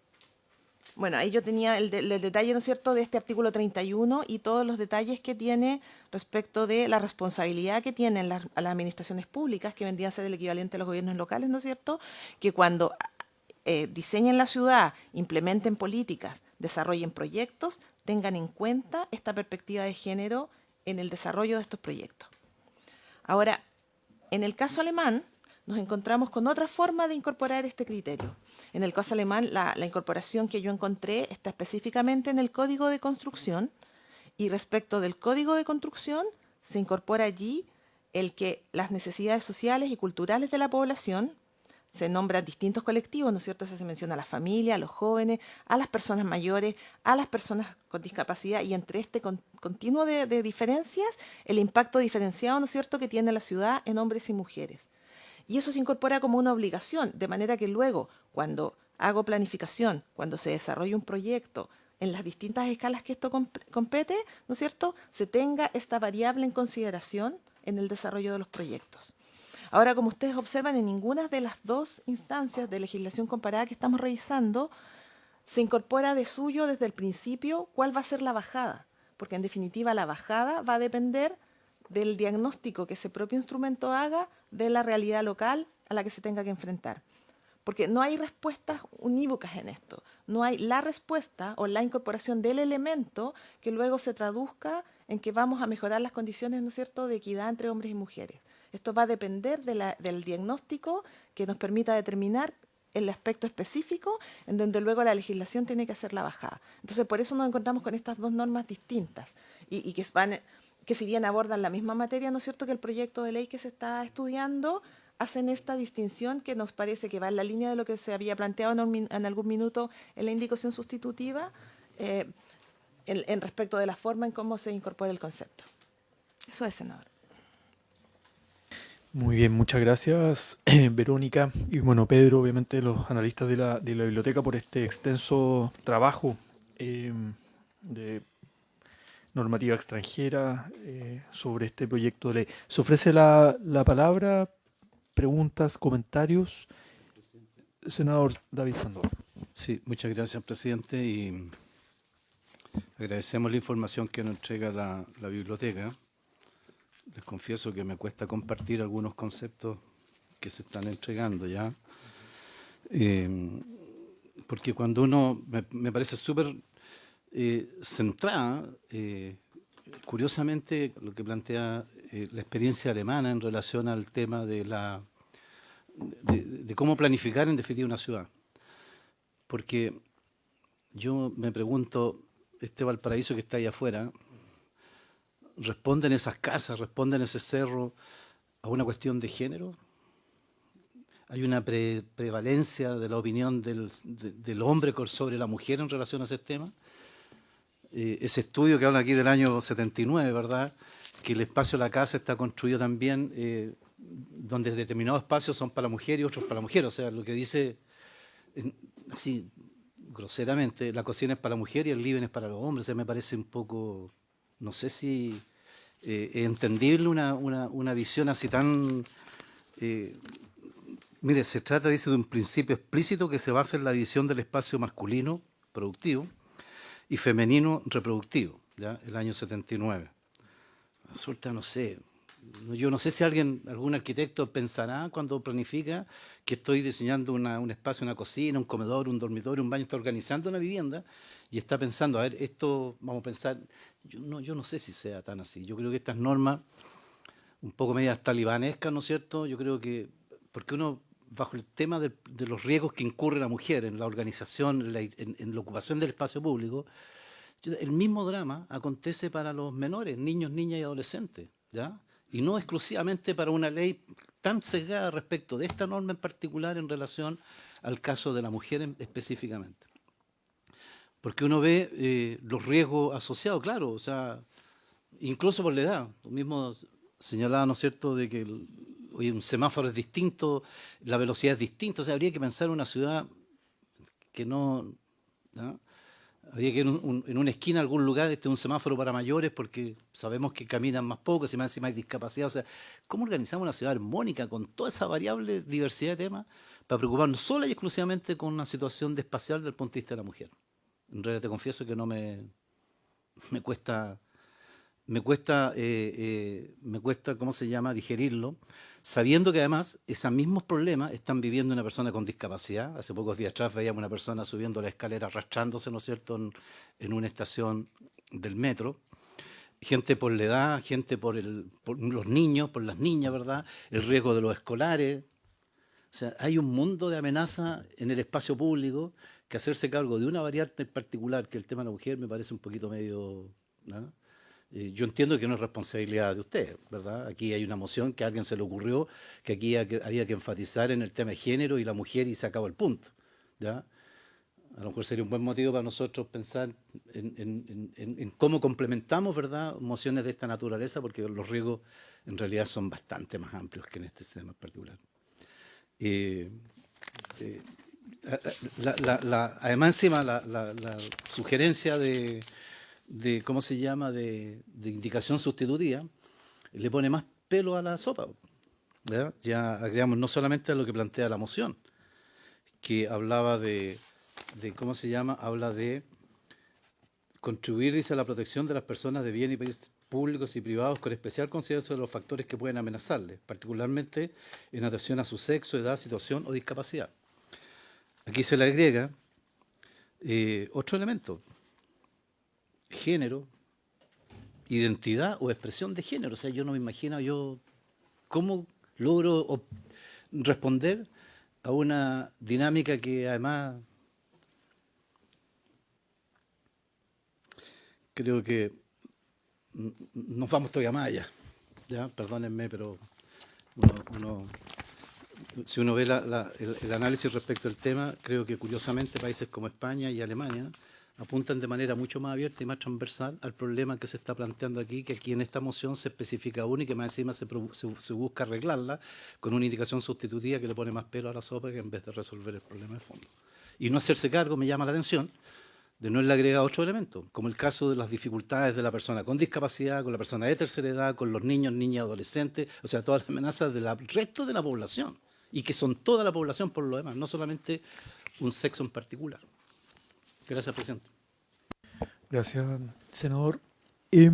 bueno, ahí yo tenía el detalle, ¿no es cierto?, de este artículo 31 y todos los detalles que tiene respecto de la responsabilidad que tienen las administraciones públicas, que vendrían a ser el equivalente a los gobiernos locales, ¿no es cierto?, que cuando diseñen la ciudad, implementen políticas, desarrollen proyectos, tengan en cuenta esta perspectiva de género en el desarrollo de estos proyectos. Ahora, en el caso alemán, nos encontramos con otra forma de incorporar este criterio. En el caso alemán, la incorporación que yo encontré está específicamente en el Código de Construcción, y respecto del Código de Construcción se incorpora allí el que las necesidades sociales y culturales de la población, se nombran distintos colectivos, ¿no es cierto? Se menciona a la familia, a los jóvenes, a las personas mayores, a las personas con discapacidad, y entre este continuo de diferencias, el impacto diferenciado, ¿no es cierto?, que tiene la ciudad en hombres y mujeres. Y eso se incorpora como una obligación, de manera que luego, cuando hago planificación, cuando se desarrolla un proyecto, en las distintas escalas que esto compete, ¿no es cierto?, se tenga esta variable en consideración en el desarrollo de los proyectos. Ahora, como ustedes observan, en ninguna de las dos instancias de legislación comparada que estamos revisando se incorpora de suyo desde el principio cuál va a ser la bajada, porque en definitiva la bajada va a depender del diagnóstico que ese propio instrumento haga de la realidad local a la que se tenga que enfrentar. Porque no hay respuestas unívocas en esto. No hay la respuesta o la incorporación del elemento que luego se traduzca en que vamos a mejorar las condiciones, ¿no es cierto?, de equidad entre hombres y mujeres. Esto va a depender del diagnóstico que nos permita determinar el aspecto específico en donde luego la legislación tiene que hacer la bajada. Entonces, por eso nos encontramos con estas dos normas distintas y que si bien abordan la misma materia, ¿no es cierto?, que el proyecto de ley que se está estudiando, hacen esta distinción que nos parece que va en la línea de lo que se había planteado en algún minuto en la indicación sustitutiva en respecto de la forma en cómo se incorpora el concepto. Eso es, senador. Muy bien, muchas gracias, Verónica. Y bueno, Pedro, obviamente los analistas de la biblioteca por este extenso trabajo de normativa extranjera sobre este proyecto de ley. Se ofrece la palabra, preguntas, comentarios. Senador David Sandoval. Sí, muchas gracias, presidente, y agradecemos la información que nos entrega la biblioteca. Les confieso que me cuesta compartir algunos conceptos que se están entregando ya, porque cuando uno, me parece súper centrada, curiosamente, lo que plantea la experiencia alemana en relación al tema de cómo planificar en definitiva una ciudad. Porque yo me pregunto, este Valparaíso que está ahí afuera, ¿responden esas casas, responden ese cerro a una cuestión de género? ¿Hay una prevalencia de la opinión del hombre sobre la mujer en relación a ese tema? Ese estudio que habla aquí del año 79, ¿verdad?, que el espacio de la casa está construido también donde determinados espacios son para la mujer y otros para la mujer. O sea, lo que dice, así groseramente, la cocina es para la mujer y el living es para los hombres. O sea, me parece un poco, no sé si es entendible una visión así tan... mire, se trata, dice, de un principio explícito que se basa en la división del espacio masculino productivo y femenino reproductivo, ¿ya? El año 79. Resulta, no sé, Yo no sé si algún arquitecto pensará cuando planifica que estoy diseñando un espacio, una cocina, un comedor, un dormitorio, un baño, está organizando una vivienda y está pensando, a ver, esto vamos a pensar, yo no sé si sea tan así. Yo creo que estas normas, un poco medias talibanescas, ¿no es cierto? Yo creo que, porque uno, bajo el tema de los riesgos que incurre la mujer en la organización, en la ocupación del espacio público, el mismo drama acontece para los menores, niños, niñas y adolescentes, ¿ya? Y no exclusivamente para una ley tan sesgada respecto de esta norma en particular en relación al caso de la mujer específicamente. Porque uno ve los riesgos asociados, claro, o sea, incluso por la edad. Tú mismo señalaba, ¿no es cierto?, de que hoy un semáforo es distinto, la velocidad es distinta, o sea, habría que pensar en una ciudad que no... Habría que ir en una esquina, en algún lugar, un semáforo para mayores, porque sabemos que caminan más poco, si más encima hay discapacidad. O sea, ¿cómo organizamos una ciudad armónica con toda esa variable diversidad de temas para preocuparnos sola y exclusivamente con una situación espacial desde el punto de vista de la mujer? En realidad te confieso que no me cuesta, ¿cómo se llama?, digerirlo, sabiendo que además esos mismos problemas están viviendo una persona con discapacidad. Hace pocos días atrás veíamos una persona subiendo la escalera, arrastrándose, ¿no es cierto?, en una estación del metro. Gente por la edad, gente por los niños, por las niñas, ¿verdad? El riesgo de los escolares. O sea, hay un mundo de amenaza en el espacio público que hacerse cargo de una variante en particular, que el tema de la mujer, me parece un poquito medio... ¿no? Yo entiendo que no es responsabilidad de usted, ¿verdad? Aquí hay una moción que a alguien se le ocurrió que aquí había que enfatizar en el tema de género y la mujer y se acabó el punto, ¿ya? A lo mejor sería un buen motivo para nosotros pensar en cómo complementamos, ¿verdad?, mociones de esta naturaleza, porque los riesgos en realidad son bastante más amplios que en este tema en particular. Además, encima, la sugerencia de ¿cómo se llama?, de indicación sustitutiva, le pone más pelo a la sopa, ¿verdad? Ya agregamos no solamente a lo que plantea la moción, que hablaba de ¿cómo se llama?, habla de contribuir, dice, a la protección de las personas de bienes y bienes públicos y privados con especial consideración de los factores que pueden amenazarles, particularmente en atención a su sexo, edad, situación o discapacidad. Aquí se le agrega otro elemento: género, identidad o expresión de género. O sea, yo no me imagino cómo logro responder a una dinámica que además creo que nos vamos todavía más allá, ¿ya? Perdónenme, pero si uno ve el análisis respecto al tema, creo que curiosamente países como España y Alemania apuntan de manera mucho más abierta y más transversal al problema que se está planteando aquí, que aquí en esta moción se especifica uno y que más encima se busca arreglarla con una indicación sustitutiva que le pone más pelo a la sopa que en vez de resolver el problema de fondo. Y no hacerse cargo, me llama la atención, de no le agrega otro elemento, como el caso de las dificultades de la persona con discapacidad, con la persona de tercera edad, con los niños, niñas, adolescentes, o sea, todas las amenazas del resto de la población, y que son toda la población por lo demás, no solamente un sexo en particular. Gracias, presidente. Gracias, senador. Sí,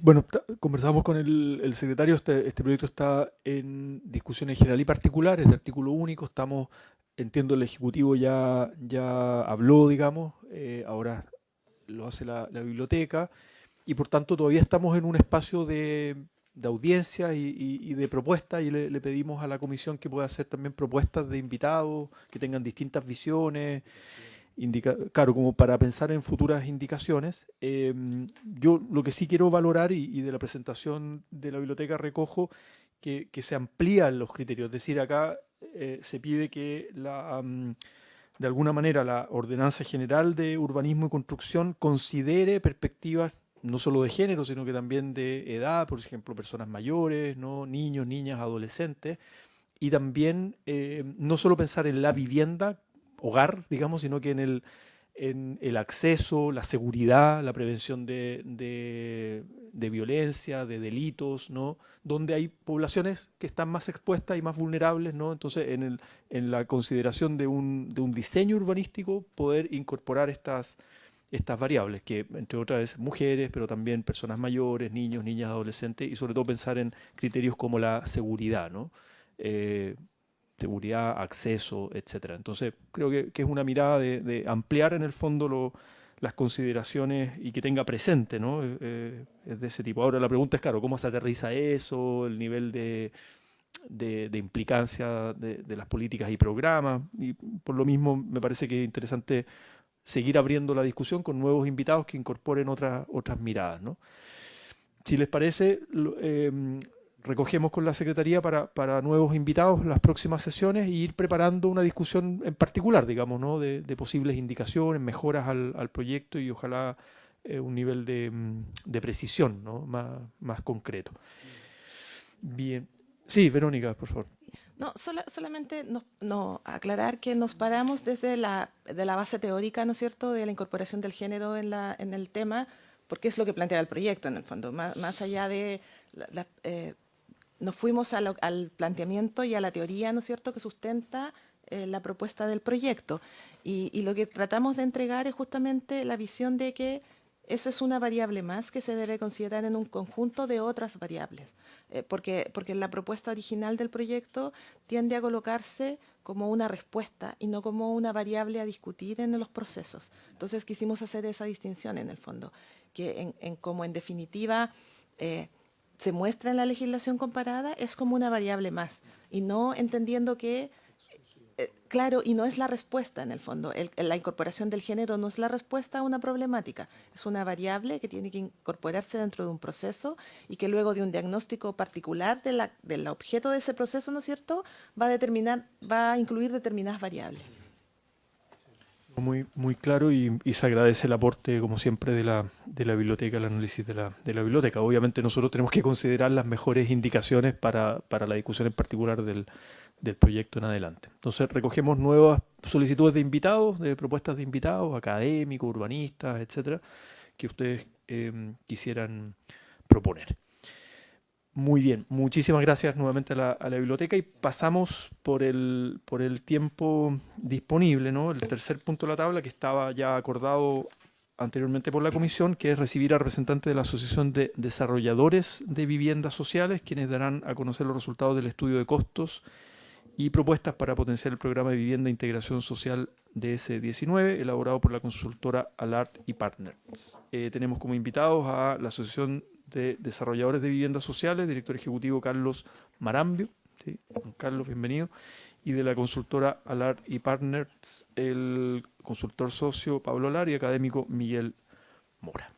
bueno, conversamos con el secretario. Este proyecto está en discusión en general y particular, es de artículo único. Entiendo, el Ejecutivo ya habló, digamos, ahora lo hace la biblioteca, y por tanto todavía estamos en un espacio de audiencia y de propuestas, y le pedimos a la comisión que pueda hacer también propuestas de invitados que tengan distintas visiones, claro, como para pensar en futuras indicaciones. Yo lo que sí quiero valorar, y de la presentación de la biblioteca recojo, que se amplían los criterios. Es decir, acá se pide que de alguna manera la Ordenanza General de Urbanismo y Construcción considere perspectivas no solo de género, sino que también de edad, por ejemplo, personas mayores, ¿no?, niños, niñas, adolescentes, y también no solo pensar en la vivienda, hogar, digamos, sino que en el acceso, la seguridad, la prevención de violencia, de delitos, ¿no?, donde hay poblaciones que están más expuestas y más vulnerables, ¿no? Entonces, en la consideración de un diseño urbanístico, poder incorporar estas estas variables, que entre otras es mujeres, pero también personas mayores, niños, niñas, adolescentes, y sobre todo pensar en criterios como la seguridad, ¿no? Seguridad, acceso, etcétera. Entonces, creo que es una mirada de ampliar en el fondo las consideraciones y que tenga presente, ¿no? Es de ese tipo. Ahora la pregunta es, claro, ¿cómo se aterriza eso? El nivel de implicancia de las políticas y programas. Y por lo mismo me parece que es interesante seguir abriendo la discusión con nuevos invitados que incorporen otras miradas, ¿no? Si les parece, recogemos con la Secretaría para nuevos invitados las próximas sesiones e ir preparando una discusión en particular, digamos, ¿no? de posibles indicaciones, mejoras al proyecto y ojalá un nivel de precisión, ¿no? más concreto. Bien. Sí, Verónica, por favor. No, solamente aclarar que nos paramos desde de la base teórica, ¿no es cierto?, de la incorporación del género en el tema, porque es lo que planteaba el proyecto, en el fondo. Más allá de... nos fuimos al planteamiento y a la teoría, ¿no es cierto?, que sustenta la propuesta del proyecto. Y lo que tratamos de entregar es justamente la visión de que eso es una variable más que se debe considerar en un conjunto de otras variables, porque la propuesta original del proyecto tiende a colocarse como una respuesta y no como una variable a discutir en los procesos. Entonces quisimos hacer esa distinción en el fondo, que como en definitiva se muestra en la legislación comparada, es como una variable más, y no entendiendo que claro, y no es la respuesta en el fondo. La incorporación del género no es la respuesta a una problemática, es una variable que tiene que incorporarse dentro de un proceso y que luego de un diagnóstico particular del objeto de ese proceso, ¿no es cierto?, va a incluir determinadas variables. Muy, muy claro y se agradece el aporte, como siempre, de la biblioteca, el análisis de la biblioteca. Obviamente nosotros tenemos que considerar las mejores indicaciones para la discusión en particular del proyecto en adelante. Entonces recogemos nuevas solicitudes de invitados, de propuestas de invitados, académicos, urbanistas, etcétera, que ustedes quisieran proponer. Muy bien, muchísimas gracias nuevamente a la biblioteca y pasamos por el tiempo disponible, ¿no? El tercer punto de la tabla que estaba ya acordado anteriormente por la comisión, que es recibir a representantes de la Asociación de Desarrolladores de Viviendas Sociales, quienes darán a conocer los resultados del estudio de costos y propuestas para potenciar el programa de vivienda e integración social DS19, elaborado por la consultora Alart y Partners. Tenemos como invitados a la Asociación de Desarrolladores de Viviendas Sociales, director ejecutivo Carlos Marambio. ¿Sí? Carlos, bienvenido. Y de la consultora Alart y Partners, el consultor socio Pablo Alar y académico Miguel Mora.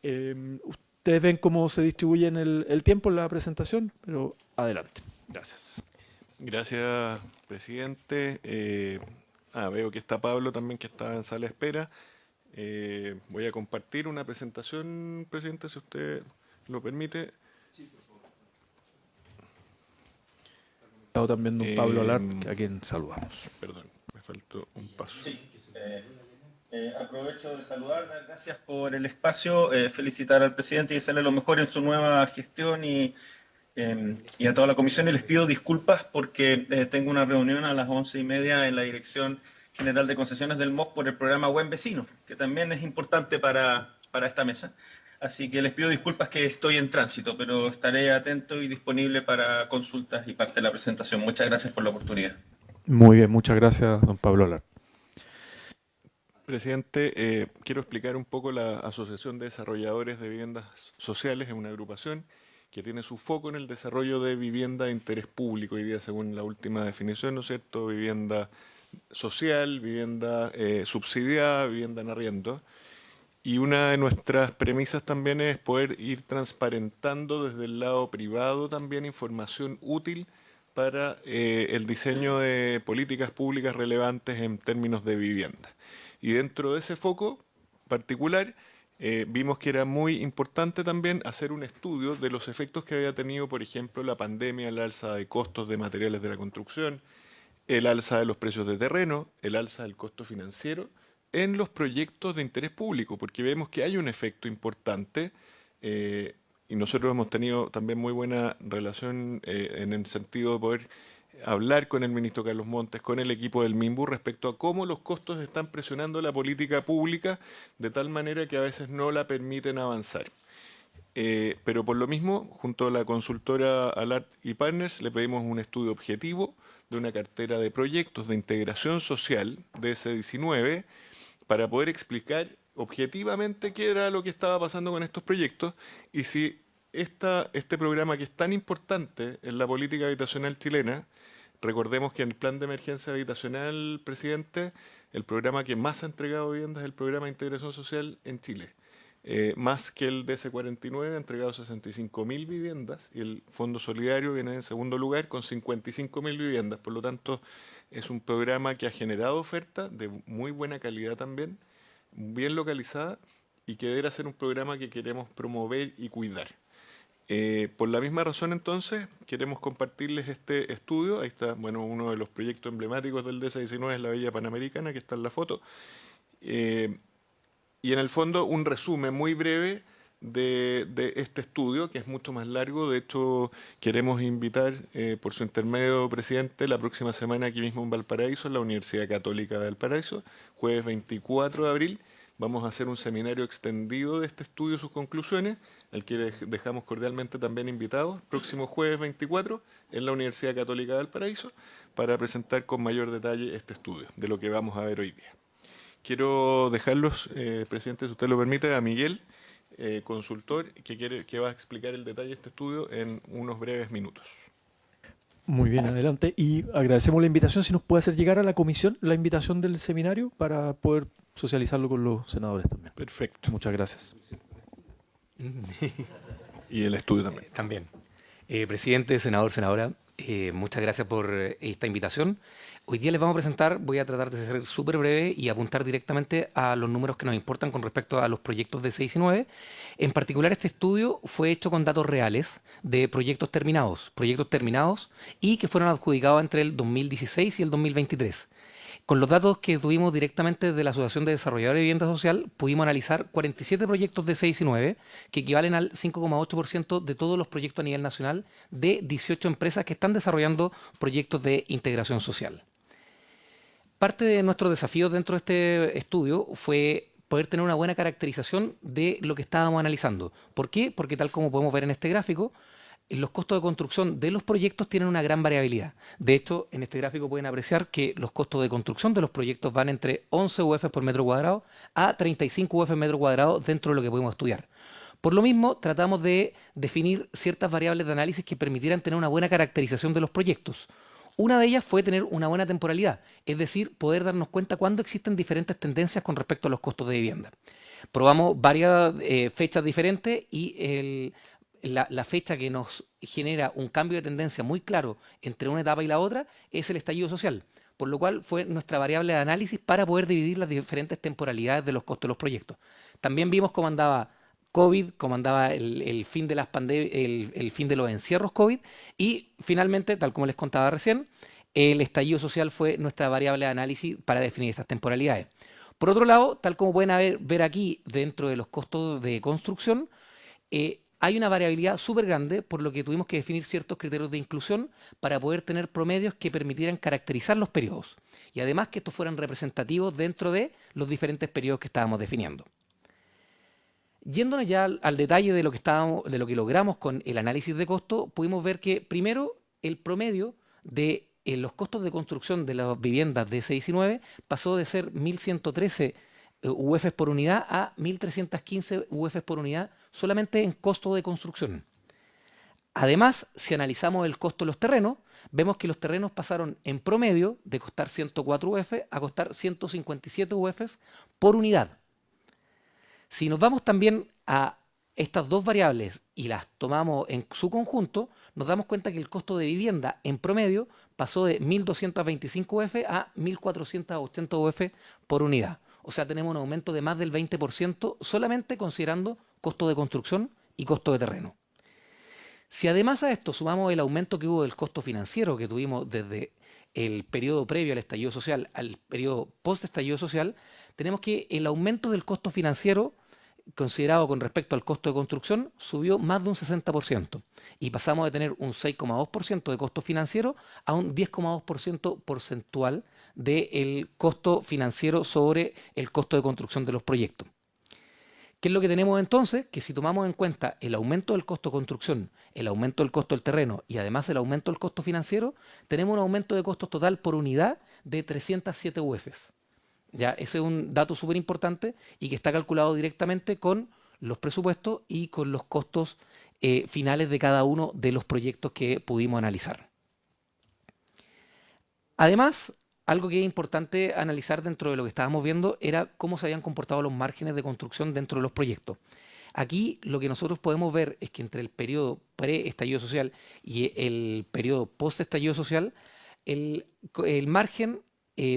Ustedes ven cómo se distribuye el tiempo en la presentación, pero adelante. Gracias. Gracias, presidente. Veo que está Pablo también, que está en sala de espera. Voy a compartir una presentación, presidente, si usted lo permite. Sí, por favor. Estado también don Pablo Alart, a quien saludamos. Perdón, me faltó un paso. Sí. Aprovecho de saludar, dar gracias por el espacio, felicitar al presidente y desearle lo mejor en su nueva gestión y a toda la comisión. Y les pido disculpas porque tengo una reunión a las 11:30 en la Dirección General de Concesiones del MOC por el programa Buen Vecino, que también es importante para esta mesa. Así que les pido disculpas que estoy en tránsito, pero estaré atento y disponible para consultas y parte de la presentación. Muchas gracias por la oportunidad. Muy bien, muchas gracias, don Pablo Alar. Presidente, quiero explicar un poco la Asociación de Desarrolladores de Viviendas Sociales. Es una agrupación que tiene su foco en el desarrollo de vivienda de interés público hoy día, según la última definición, ¿no es cierto? Vivienda social, vivienda subsidiada, vivienda en arriendo. Y una de nuestras premisas también es poder ir transparentando desde el lado privado también información útil para el diseño de políticas públicas relevantes en términos de vivienda. Y dentro de ese foco particular, vimos que era muy importante también hacer un estudio de los efectos que había tenido, por ejemplo, la pandemia, el alza de costos de materiales de la construcción, el alza de los precios de terreno, el alza del costo financiero en los proyectos de interés público, porque vemos que hay un efecto importante y nosotros hemos tenido también muy buena relación en el sentido de poder hablar con el ministro Carlos Montes, con el equipo del MIMBU respecto a cómo los costos están presionando la política pública de tal manera que a veces no la permiten avanzar. Pero por lo mismo, junto a la consultora Alart y Partners, le pedimos un estudio objetivo de una cartera de proyectos de integración social de DS19 para poder explicar objetivamente qué era lo que estaba pasando con estos proyectos y si este programa que es tan importante en la política habitacional chilena, recordemos que en el plan de emergencia habitacional, presidente, el programa que más ha entregado viviendas es el programa de integración social en Chile. Más que el DS49, ha entregado 65.000 viviendas y el Fondo Solidario viene en segundo lugar con 55.000 viviendas. Por lo tanto, es un programa que ha generado oferta de muy buena calidad también, bien localizada y que deberá ser un programa que queremos promover y cuidar. Por la misma razón, entonces, queremos compartirles este estudio. Ahí está, bueno, uno de los proyectos emblemáticos del DS19 es la Villa Panamericana, que está en la foto. Y en el fondo un resumen muy breve de este estudio, que es mucho más largo. De hecho, queremos invitar, por su intermedio, presidente, la próxima semana aquí mismo en Valparaíso, en la Universidad Católica de Valparaíso, jueves 24 de abril, vamos a hacer un seminario extendido de este estudio y sus conclusiones, al que les dejamos cordialmente también invitados, próximo jueves 24, en la Universidad Católica de Valparaíso, para presentar con mayor detalle este estudio, de lo que vamos a ver hoy día. Quiero dejarlos, presidente, si usted lo permite, a Miguel, consultor, que va a explicar el detalle de este estudio en unos breves minutos. Muy bien, adelante. Y agradecemos la invitación. Si nos puede hacer llegar a la comisión la invitación del seminario para poder socializarlo con los senadores también. Perfecto. Muchas gracias. Y el estudio también. También. Presidente, senador, senadora, muchas gracias por esta invitación. Hoy día les vamos a presentar, voy a tratar de ser súper breve y apuntar directamente a los números que nos importan con respecto a los proyectos de 6 y 9. En particular, este estudio fue hecho con datos reales de proyectos terminados y que fueron adjudicados entre el 2016 y el 2023. Con los datos que tuvimos directamente de la Asociación de Desarrolladores de Vivienda Social, pudimos analizar 47 proyectos de 6 y 9, que equivalen al 5,8% de todos los proyectos a nivel nacional de 18 empresas que están desarrollando proyectos de integración social. Parte de nuestro desafío dentro de este estudio fue poder tener una buena caracterización de lo que estábamos analizando. ¿Por qué? Porque tal como podemos ver en este gráfico, los costos de construcción de los proyectos tienen una gran variabilidad. De hecho, en este gráfico pueden apreciar que los costos de construcción de los proyectos van entre 11 UF por metro cuadrado a 35 UF metro cuadrado dentro de lo que podemos estudiar. Por lo mismo, tratamos de definir ciertas variables de análisis que permitieran tener una buena caracterización de los proyectos. Una de ellas fue tener una buena temporalidad, es decir, poder darnos cuenta cuándo existen diferentes tendencias con respecto a los costos de vivienda. Probamos varias fechas diferentes y la fecha que nos genera un cambio de tendencia muy claro entre una etapa y la otra es el estallido social, por lo cual fue nuestra variable de análisis para poder dividir las diferentes temporalidades de los costos de los proyectos. También vimos cómo andaba COVID, cómo andaba el fin de las el fin de los encierros COVID y finalmente, tal como les contaba recién, el estallido social fue nuestra variable de análisis para definir estas temporalidades. Por otro lado, tal como pueden ver aquí dentro de los costos de construcción, hay una variabilidad súper grande, por lo que tuvimos que definir ciertos criterios de inclusión para poder tener promedios que permitieran caracterizar los periodos y además que estos fueran representativos dentro de los diferentes periodos que estábamos definiendo. Yéndonos ya al detalle de lo que logramos con el análisis de costo, pudimos ver que primero el promedio de los costos de construcción de las viviendas de 6 y 9 pasó de ser 1.113 UF por unidad a 1.315 UF por unidad solamente en costo de construcción. Además, si analizamos el costo de los terrenos, vemos que los terrenos pasaron en promedio de costar 104 UF a costar 157 UF por unidad. Si nos vamos también a estas dos variables y las tomamos en su conjunto, nos damos cuenta que el costo de vivienda en promedio pasó de 1.225 UF a 1.480 UF por unidad. O sea, tenemos un aumento de más del 20% solamente considerando costo de construcción y costo de terreno. Si además a esto sumamos el aumento que hubo del costo financiero que tuvimos desde el periodo previo al estallido social al periodo post-estallido social, tenemos que el aumento del costo financiero considerado con respecto al costo de construcción subió más de un 60% y pasamos de tener un 6,2% de costo financiero a un 10,2% porcentual del costo financiero sobre el costo de construcción de los proyectos. ¿Qué es lo que tenemos entonces? Que si tomamos en cuenta el aumento del costo de construcción, el aumento del costo del terreno y además el aumento del costo financiero, tenemos un aumento de costos total por unidad de 307 UFs. Ya, ese es un dato súper importante y que está calculado directamente con los presupuestos y con los costos finales de cada uno de los proyectos que pudimos analizar. Además, algo que es importante analizar dentro de lo que estábamos viendo era cómo se habían comportado los márgenes de construcción dentro de los proyectos. Aquí lo que nosotros podemos ver es que entre el periodo pre-estallido social y el periodo post-estallido social, el margen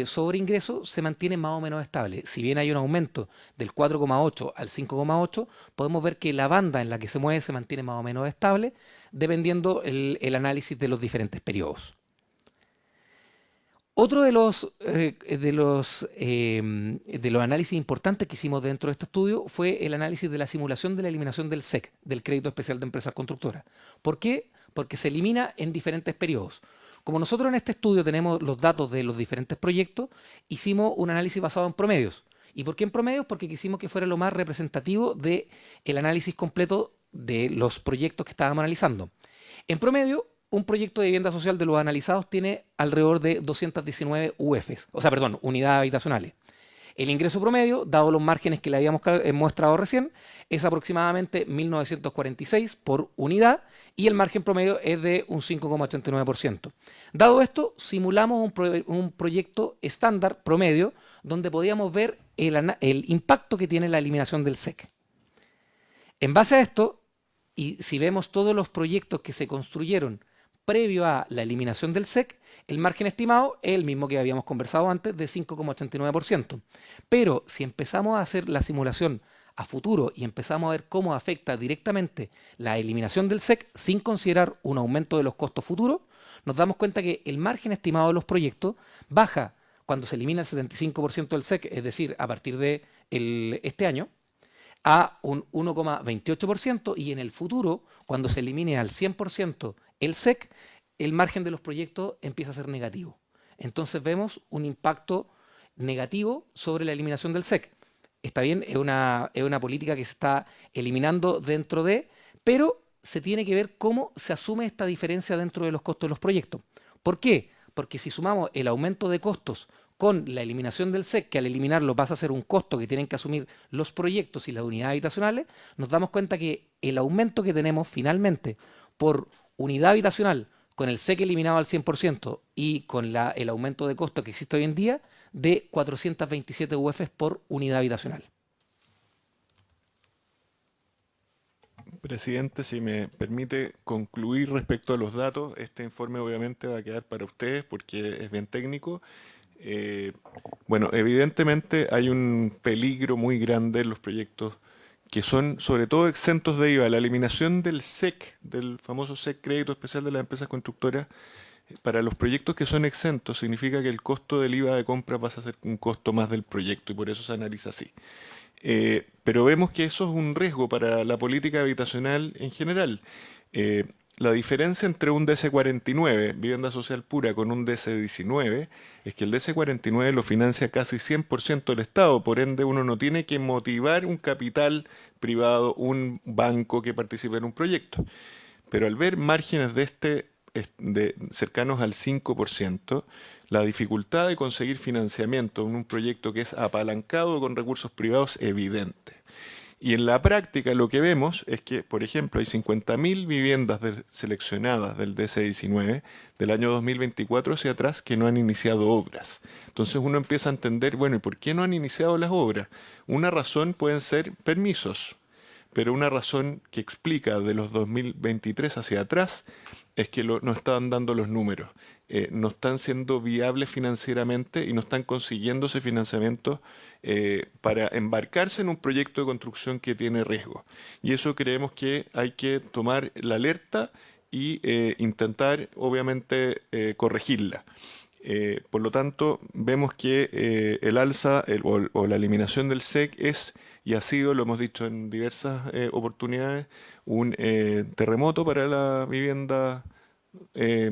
sobre ingreso se mantiene más o menos estable. Si bien hay un aumento del 4,8 al 5,8, podemos ver que la banda en la que se mueve se mantiene más o menos estable, dependiendo el análisis de los diferentes periodos. Otro de los análisis importantes que hicimos dentro de este estudio fue el análisis de la simulación de la eliminación del SEC, del Crédito Especial de Empresas Constructoras. ¿Por qué? Porque se elimina en diferentes periodos. Como nosotros en este estudio tenemos los datos de los diferentes proyectos, hicimos un análisis basado en promedios. ¿Y por qué en promedios? Porque quisimos que fuera lo más representativo del análisis completo de los proyectos que estábamos analizando. En promedio, un proyecto de vivienda social de los analizados tiene alrededor de 219 unidades habitacionales. El ingreso promedio, dado los márgenes que le habíamos mostrado recién, es aproximadamente 1.946 por unidad y el margen promedio es de un 5,89%. Dado esto, simulamos un proyecto estándar promedio donde podíamos ver el impacto que tiene la eliminación del SEC. En base a esto, y si vemos todos los proyectos que se construyeron previo a la eliminación del SEC, el margen estimado es el mismo que habíamos conversado antes, de 5,89%. Pero si empezamos a hacer la simulación a futuro y empezamos a ver cómo afecta directamente la eliminación del SEC sin considerar un aumento de los costos futuros, nos damos cuenta que el margen estimado de los proyectos baja cuando se elimina el 75% del SEC, es decir, a partir de este año, a un 1,28% y en el futuro, cuando se elimine al 100% el SEC, el margen de los proyectos empieza a ser negativo. Entonces vemos un impacto negativo sobre la eliminación del SEC. Está bien, es una política que se está eliminando dentro de, pero se tiene que ver cómo se asume esta diferencia dentro de los costos de los proyectos. ¿Por qué? Porque si sumamos el aumento de costos con la eliminación del SEC, que al eliminarlo pasa a ser un costo que tienen que asumir los proyectos y las unidades habitacionales, nos damos cuenta que el aumento que tenemos finalmente por unidad habitacional con el SEC eliminado al 100% y con el aumento de costo que existe hoy en día de 427 UFs por unidad habitacional. Presidente, si me permite concluir respecto a los datos, este informe obviamente va a quedar para ustedes porque es bien técnico. Bueno, evidentemente hay un peligro muy grande en los proyectos que son sobre todo exentos de IVA. La eliminación del SEC, del famoso SEC, Crédito Especial de las Empresas Constructoras, para los proyectos que son exentos significa que el costo del IVA de compra pasa a ser un costo más del proyecto y por eso se analiza así. Pero vemos que eso es un riesgo para la política habitacional en general. La diferencia entre un DC49, vivienda social pura, con un DC19, es que el DC49 lo financia casi 100% el Estado, por ende uno no tiene que motivar un capital privado, un banco que participe en un proyecto. Pero al ver márgenes cercanos al 5%, la dificultad de conseguir financiamiento en un proyecto que es apalancado con recursos privados es evidente. Y en la práctica lo que vemos es que, por ejemplo, hay 50.000 viviendas seleccionadas del DC19 del año 2024 hacia atrás que no han iniciado obras. Entonces uno empieza a entender, bueno, ¿y por qué no han iniciado las obras? Una razón pueden ser permisos, pero una razón que explica de los 2023 hacia atrás es que no estaban dando los números. No están siendo viables financieramente y no están consiguiendo ese financiamiento para embarcarse en un proyecto de construcción que tiene riesgo. Y eso creemos que hay que tomar la alerta y intentar, obviamente, corregirla. Por lo tanto, vemos que el alza o la eliminación del SEC es y ha sido, lo hemos dicho en diversas oportunidades, un terremoto para la vivienda,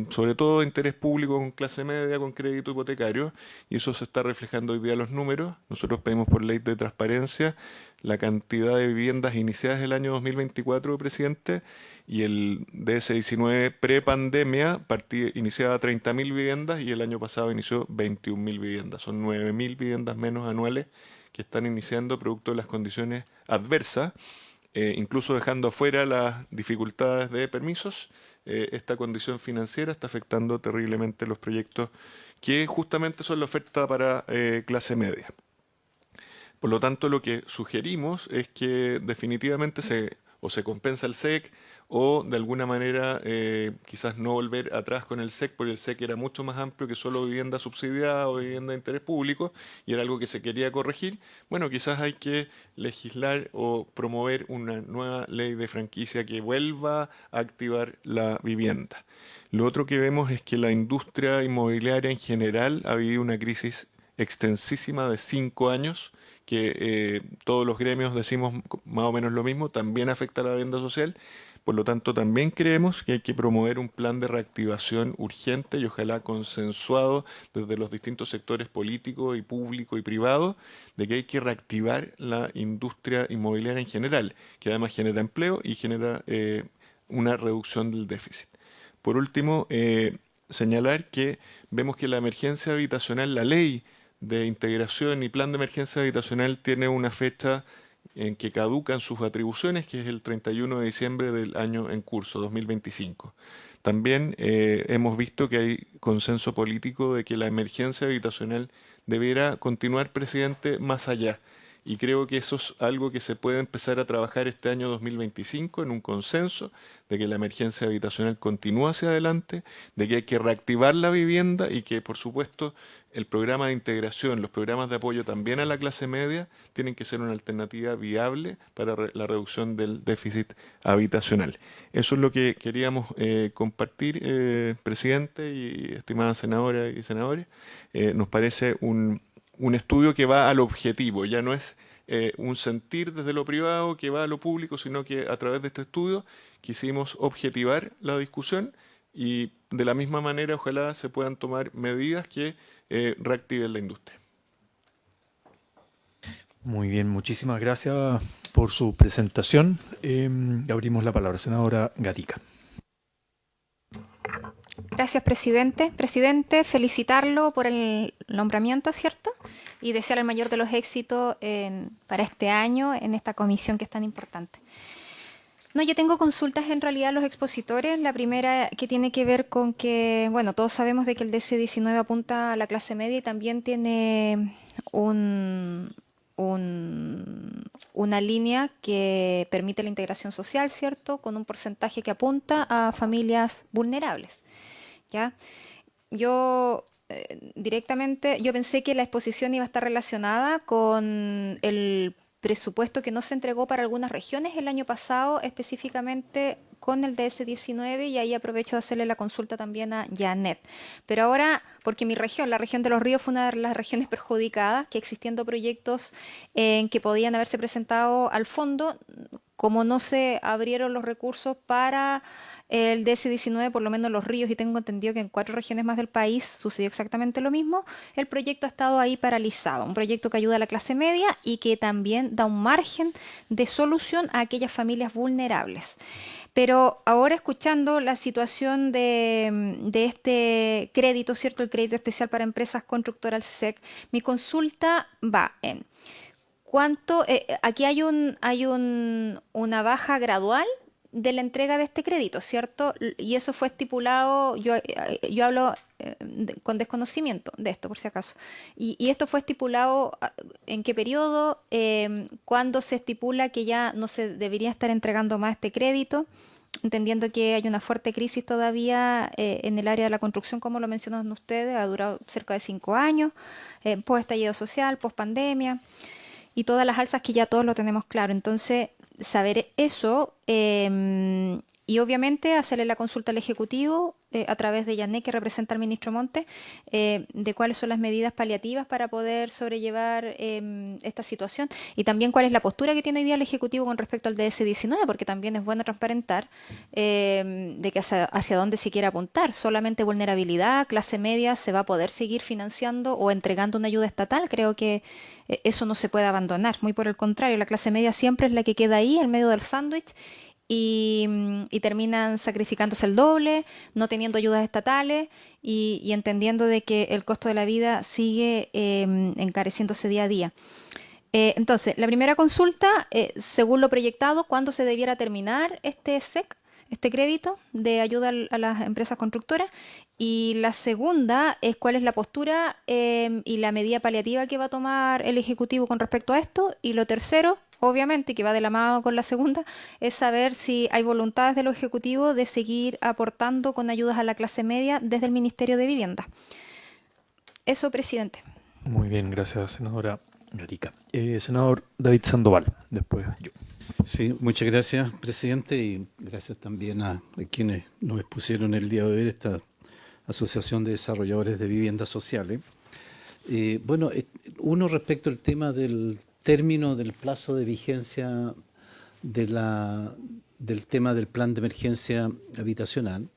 sobre todo de interés público con clase media, con crédito hipotecario, y eso se está reflejando hoy día en los números. Nosotros pedimos por ley de transparencia la cantidad de viviendas iniciadas el año 2024, presidente, y el DS-19 pre-pandemia iniciaba 30.000 viviendas y el año pasado inició 21.000 viviendas. Son 9.000 viviendas menos anuales que están iniciando producto de las condiciones adversas, incluso dejando afuera las dificultades de permisos. Esta condición financiera está afectando terriblemente los proyectos que justamente son la oferta para clase media. Por lo tanto, lo que sugerimos es que definitivamente se compensa el SEC o de alguna manera quizás no volver atrás con el SEC, porque el SEC era mucho más amplio que solo vivienda subsidiada o vivienda de interés público y era algo que se quería corregir. Bueno, quizás hay que legislar o promover una nueva ley de franquicia que vuelva a activar la vivienda. Lo otro que vemos es que la industria inmobiliaria en general ha vivido una crisis extensísima de 5 años, que todos los gremios decimos más o menos lo mismo, también afecta a la vivienda social. Por lo tanto, también creemos que hay que promover un plan de reactivación urgente y ojalá consensuado desde los distintos sectores políticos y público y privado, de que hay que reactivar la industria inmobiliaria en general, que además genera empleo y genera una reducción del déficit. Por último, señalar que vemos que la emergencia habitacional, la ley de integración y plan de emergencia habitacional tiene una fecha en que caducan sus atribuciones, que es el 31 de diciembre del año en curso, 2025. También hemos visto que hay consenso político de que la emergencia habitacional deberá continuar, presidente, más allá. Y creo que eso es algo que se puede empezar a trabajar este año 2025 en un consenso de que la emergencia habitacional continúa hacia adelante, de que hay que reactivar la vivienda y que, por supuesto, el programa de integración, los programas de apoyo también a la clase media tienen que ser una alternativa viable para la reducción del déficit habitacional. Eso es lo que queríamos compartir, presidente y estimadas senadoras y senadores. Nos parece un estudio que va al objetivo, ya no es un sentir desde lo privado que va a lo público, sino que a través de este estudio quisimos objetivar la discusión y de la misma manera ojalá se puedan tomar medidas que reactiven la industria. Muy bien, muchísimas gracias por su presentación. Abrimos la palabra, senadora Gatica. Gracias, presidente. Presidente, felicitarlo por el nombramiento, ¿cierto? Y desear el mayor de los éxitos para este año en esta comisión que es tan importante. No, yo tengo consultas en realidad a los expositores. La primera que tiene que ver con que, bueno, todos sabemos de que el DC-19 apunta a la clase media y también tiene una línea que permite la integración social, ¿cierto? Con un porcentaje que apunta a familias vulnerables. ¿Ya? Yo directamente, yo pensé que la exposición iba a estar relacionada con el presupuesto que no se entregó para algunas regiones el año pasado, específicamente con el DS-19, y ahí aprovecho de hacerle la consulta también a Janet. Pero ahora, porque mi región, la región de Los Ríos, fue una de las regiones perjudicadas, que existiendo proyectos que podían haberse presentado al fondo, como no se abrieron los recursos para el DS-19, por lo menos Los Ríos, y tengo entendido que en 4 regiones más del país sucedió exactamente lo mismo, el proyecto ha estado ahí paralizado. Un proyecto que ayuda a la clase media y que también da un margen de solución a aquellas familias vulnerables. Pero ahora, escuchando la situación de este crédito, ¿cierto? El crédito especial para empresas constructoras SEC, mi consulta va en cuánto, aquí hay una baja gradual de la entrega de este crédito, ¿cierto? Y eso fue estipulado, yo hablo con desconocimiento de esto, por si acaso. Y esto fue estipulado, ¿en qué periodo? ¿Cuándo se estipula que ya no se debería estar entregando más este crédito? Entendiendo que hay una fuerte crisis todavía en el área de la construcción, como lo mencionaron ustedes, ha durado cerca de 5 años, post-estallido social, post-pandemia, y todas las alzas que ya todos lo tenemos claro. Entonces, saber eso y obviamente hacerle la consulta al Ejecutivo a través de Yané, que representa al ministro Montes, de cuáles son las medidas paliativas para poder sobrellevar esta situación y también cuál es la postura que tiene hoy día el Ejecutivo con respecto al DS-19, porque también es bueno transparentar de que hacia dónde se quiere apuntar. Solamente vulnerabilidad, clase media, se va a poder seguir financiando o entregando una ayuda estatal. Creo que eso no se puede abandonar, muy por el contrario, la clase media siempre es la que queda ahí, en medio del sándwich, y terminan sacrificándose el doble, no teniendo ayudas estatales y entendiendo de que el costo de la vida sigue encareciéndose día a día. Entonces, la primera consulta, según lo proyectado, ¿cuándo se debiera terminar este SEC, este crédito de ayuda a las empresas constructoras? Y la segunda es cuál es la postura y la medida paliativa que va a tomar el Ejecutivo con respecto a esto. Y lo tercero, obviamente, que va de la mano con la segunda, es saber si hay voluntades de los ejecutivos de seguir aportando con ayudas a la clase media desde el Ministerio de Vivienda. Eso, presidente. Muy bien, gracias, senadora Gatica. Senador David Sandoval, después yo. Sí, muchas gracias, presidente, y gracias también a quienes nos expusieron el día de hoy esta Asociación de Desarrolladores de Viviendas Sociales. Bueno, uno respecto al tema del término del plazo de vigencia del tema del plan de emergencia habitacional.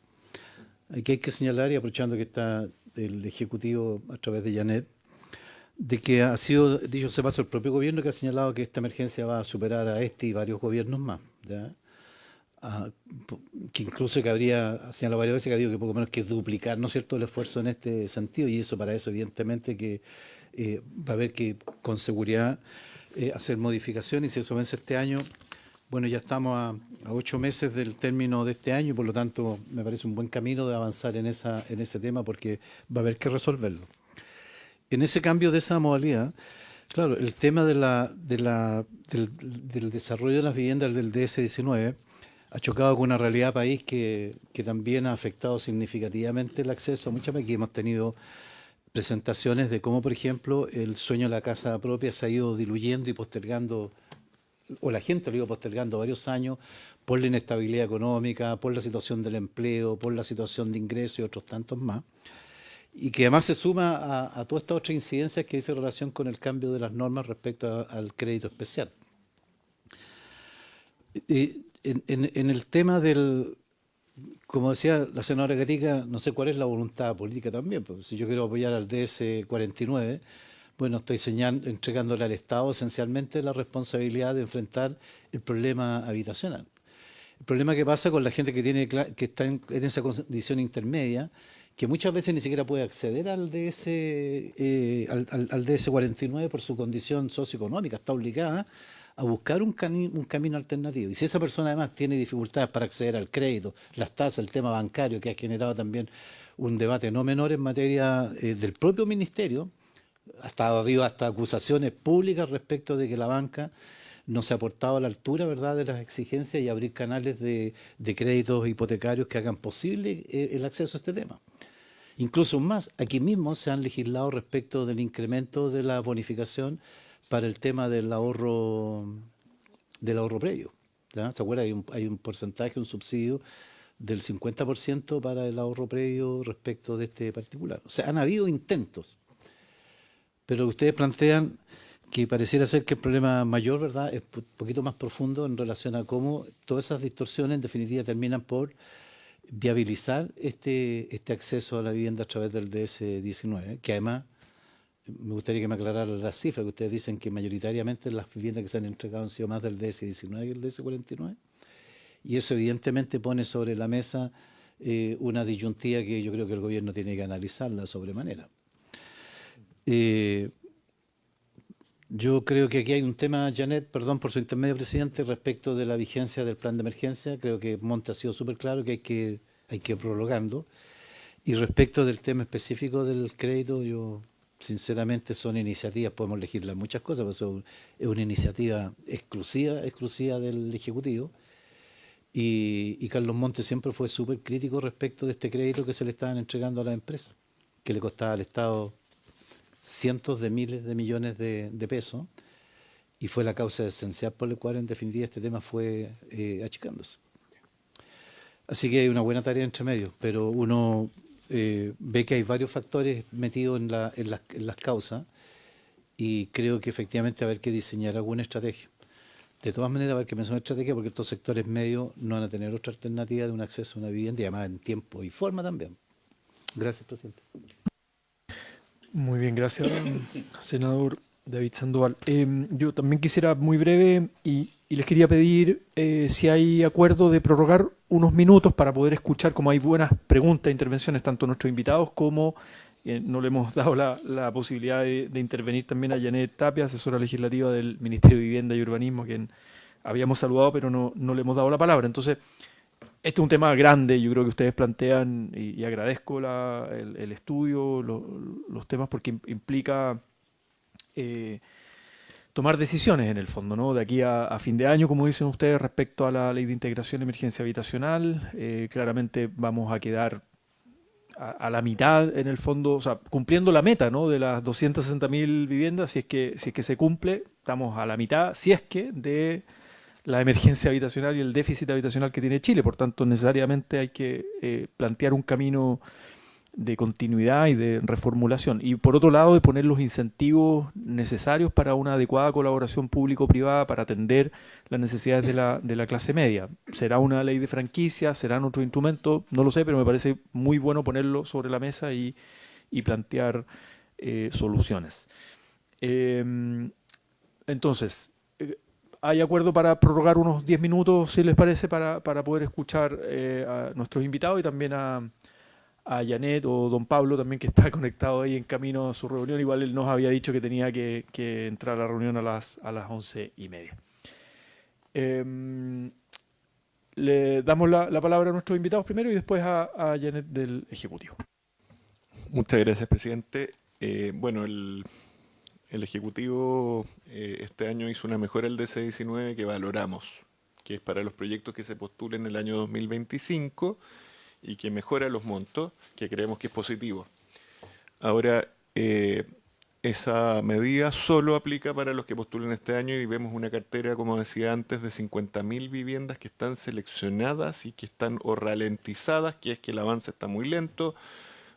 Aquí hay que señalar, y aprovechando que está el Ejecutivo a través de Yanet, de que ha sido, dicho sea paso, el propio gobierno que ha señalado que esta emergencia va a superar a este y varios gobiernos más, ¿ya? Que incluso que ha señalado varias veces que ha habido que poco menos que duplicar, ¿no es cierto?, el esfuerzo en este sentido, y eso para eso evidentemente que va a haber que con seguridad hacer modificaciones, y si eso vence este año, bueno, ya estamos a 8 meses del término de este año, y por lo tanto me parece un buen camino de avanzar en ese tema, porque va a haber que resolverlo. En ese cambio de esa modalidad, claro, el tema del desarrollo de las viviendas del DS-19 ha chocado con una realidad país que también ha afectado significativamente el acceso a muchas veces. Aquí hemos tenido presentaciones de cómo, por ejemplo, el sueño de la casa propia se ha ido diluyendo y postergando, o la gente lo ha ido postergando varios años por la inestabilidad económica, por la situación del empleo, por la situación de ingresos y otros tantos más. Y que además se suma a todas estas otras incidencias que dice relación con el cambio de las normas respecto al crédito especial. En el tema del, como decía la senadora Gatica, no sé cuál es la voluntad política también, porque si yo quiero apoyar al DS-49, bueno, estoy entregándole al Estado esencialmente la responsabilidad de enfrentar el problema habitacional. El problema que pasa con la gente que está en esa condición intermedia, que muchas veces ni siquiera puede acceder al DS-49 por su condición socioeconómica, está obligada a buscar un camino alternativo. Y si esa persona además tiene dificultades para acceder al crédito, las tasas, el tema bancario, que ha generado también un debate no menor en materia del propio ministerio, ha habido hasta acusaciones públicas respecto de que la banca no se ha portado a la altura, ¿verdad?, de las exigencias, y abrir canales de créditos hipotecarios que hagan posible el acceso a este tema. Incluso más, aquí mismo se han legislado respecto del incremento de la bonificación para el tema del ahorro previo, ¿ya? ¿Se acuerda? Hay un porcentaje, un subsidio del 50% para el ahorro previo respecto de este particular. O sea, han habido intentos, pero ustedes plantean que pareciera ser que el problema mayor, ¿verdad?, es un poquito más profundo en relación a cómo todas esas distorsiones en definitiva terminan por viabilizar este acceso a la vivienda a través del DS-19, que además me gustaría que me aclararan las cifras, que ustedes dicen que mayoritariamente las viviendas que se han entregado han sido más del DS-19 que el DS-49, y eso evidentemente pone sobre la mesa una disyuntiva que yo creo que el gobierno tiene que analizarla sobremanera. Yo creo que aquí hay un tema, Janet, perdón por su intermedio, presidente, respecto de la vigencia del plan de emergencia. Creo que Monte ha sido súper claro que hay que prolongarlo. Y respecto del tema específico del crédito, yo sinceramente son iniciativas, podemos legislar muchas cosas, pero eso es una iniciativa exclusiva del Ejecutivo. Y Carlos Monte siempre fue súper crítico respecto de este crédito que se le estaban entregando a las empresas, que le costaba al Estado cientos de miles de millones de pesos, y fue la causa esencial por la cual en definitiva este tema fue achicándose. Así que hay una buena tarea entre medio, pero uno ve que hay varios factores metidos en las causas y creo que efectivamente va a haber que diseñar alguna estrategia. De todas maneras, va a haber que pensar una estrategia porque estos sectores medios no van a tener otra alternativa de un acceso a una vivienda y además en tiempo y forma también. Gracias, presidente. Muy bien, gracias, senador David Sandoval. Yo también quisiera muy breve y les quería pedir si hay acuerdo de prorrogar unos minutos para poder escuchar, como hay buenas preguntas e intervenciones tanto a nuestros invitados como no le hemos dado la posibilidad de intervenir también a Janet Tapia, asesora legislativa del Ministerio de Vivienda y Urbanismo, a quien habíamos saludado pero no le hemos dado la palabra. Entonces, este es un tema grande, yo creo que ustedes plantean y agradezco el estudio, los temas porque implica tomar decisiones en el fondo, ¿no? De aquí a fin de año, como dicen ustedes, respecto a la ley de integración de emergencia habitacional, claramente vamos a quedar a la mitad en el fondo, o sea, cumpliendo la meta, ¿no? De las 260.000 viviendas, si es que se cumple, estamos a la mitad, si es que de la emergencia habitacional y el déficit habitacional que tiene Chile. Por tanto, necesariamente hay que plantear un camino de continuidad y de reformulación. Y por otro lado, de poner los incentivos necesarios para una adecuada colaboración público-privada para atender las necesidades de la clase media. ¿Será una ley de franquicia? ¿Serán otros instrumentos? No lo sé, pero me parece muy bueno ponerlo sobre la mesa y plantear soluciones. Entonces, hay acuerdo para prorrogar unos 10 minutos, si les parece, para poder escuchar a nuestros invitados y también a Janet o don Pablo también, que está conectado ahí en camino a su reunión. Igual él nos había dicho que tenía que entrar a la reunión a las 11:30. Le damos la palabra a nuestros invitados primero y después a Janet del Ejecutivo. Muchas gracias, presidente. Bueno, el Ejecutivo este año hizo una mejora al DC-19 que valoramos, que es para los proyectos que se postulen en el año 2025 y que mejora los montos, que creemos que es positivo. Ahora, esa medida solo aplica para los que postulen este año y vemos una cartera, como decía antes, de 50.000 viviendas que están seleccionadas y que están o ralentizadas, que es que el avance está muy lento,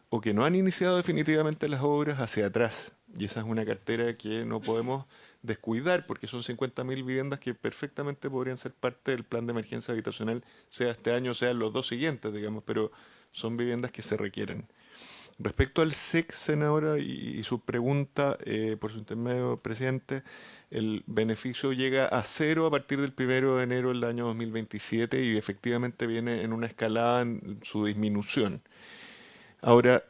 o que no han iniciado definitivamente las obras hacia atrás. Y esa es una cartera que no podemos descuidar porque son 50.000 viviendas que perfectamente podrían ser parte del plan de emergencia habitacional, sea este año o sea los dos siguientes, digamos, pero son viviendas que se requieren. Respecto al SEC, senadora, y su pregunta, por su intermedio, presidente, el beneficio llega a cero a partir del 1 de enero del año 2027 y efectivamente viene en una escalada en su disminución. Ahora,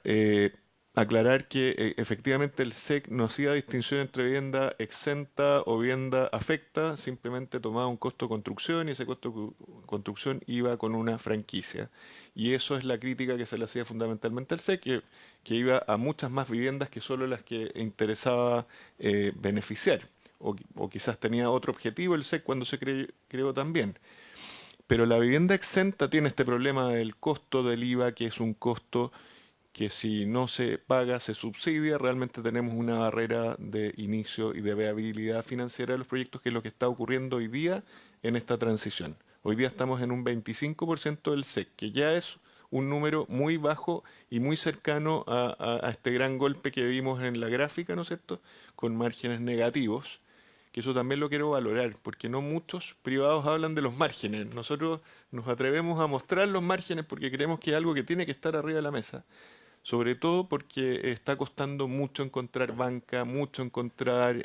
aclarar que efectivamente el SEC no hacía distinción entre vivienda exenta o vivienda afecta, simplemente tomaba un costo de construcción y ese costo de construcción iba con una franquicia. Y eso es la crítica que se le hacía fundamentalmente al SEC, que iba a muchas más viviendas que solo las que interesaba beneficiar. O quizás tenía otro objetivo el SEC cuando se creó también. Pero la vivienda exenta tiene este problema del costo del IVA, que es un costo que si no se paga, se subsidia. Realmente tenemos una barrera de inicio y de viabilidad financiera de los proyectos, que es lo que está ocurriendo hoy día en esta transición. Hoy día estamos en un 25% del SEC, que ya es un número muy bajo y muy cercano a este gran golpe que vimos en la gráfica, ¿no es cierto?, con márgenes negativos, que eso también lo quiero valorar, porque no muchos privados hablan de los márgenes. Nosotros nos atrevemos a mostrar los márgenes porque creemos que es algo que tiene que estar arriba de la mesa. Sobre todo porque está costando mucho encontrar banca, mucho encontrar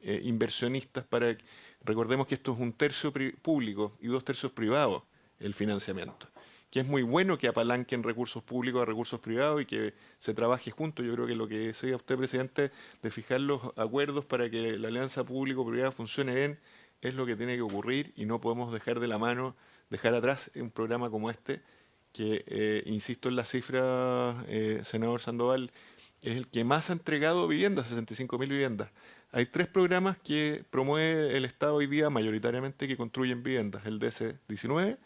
inversionistas para... Recordemos que esto es 1/3 público y 2/3 privado, el financiamiento. Que es muy bueno que apalanquen recursos públicos a recursos privados y que se trabaje juntos. Yo creo que lo que decía usted, presidente, de fijar los acuerdos para que la alianza público-privada funcione bien, es lo que tiene que ocurrir y no podemos dejar de la mano, dejar atrás un programa como este, que, insisto en la cifra, senador Sandoval, es el que más ha entregado viviendas, 65.000 viviendas. Hay 3 programas que promueve el Estado hoy día mayoritariamente que construyen viviendas, el DC-19,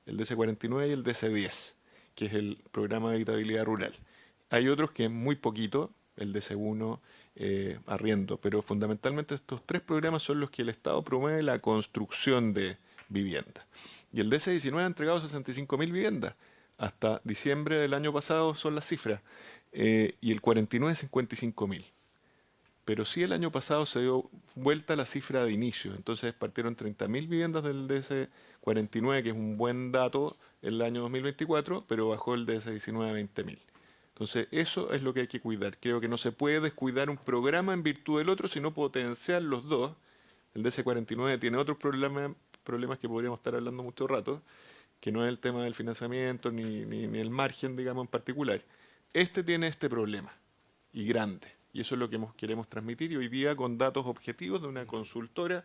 el DC-49 y el DC-10, que es el programa de habitabilidad rural. Hay otros que es muy poquito, el DC-1, arriendo, pero fundamentalmente estos 3 programas son los que el Estado promueve la construcción de viviendas. Y el DC-19 ha entregado 65.000 viviendas. Hasta diciembre del año pasado son las cifras. Y el 49, 55.000. Pero sí el año pasado se dio vuelta la cifra de inicio. Entonces partieron 30.000 viviendas del DS49, que es un buen dato en el año 2024, pero bajó el DS19 a 20.000. Entonces eso es lo que hay que cuidar. Creo que no se puede descuidar un programa en virtud del otro, sino potenciar los dos. El DS49 tiene otros problemas que podríamos estar hablando mucho rato, que no es el tema del financiamiento ni el margen, digamos, en particular. Este tiene este problema, y grande. Y eso es lo que queremos transmitir, y hoy día con datos objetivos de una consultora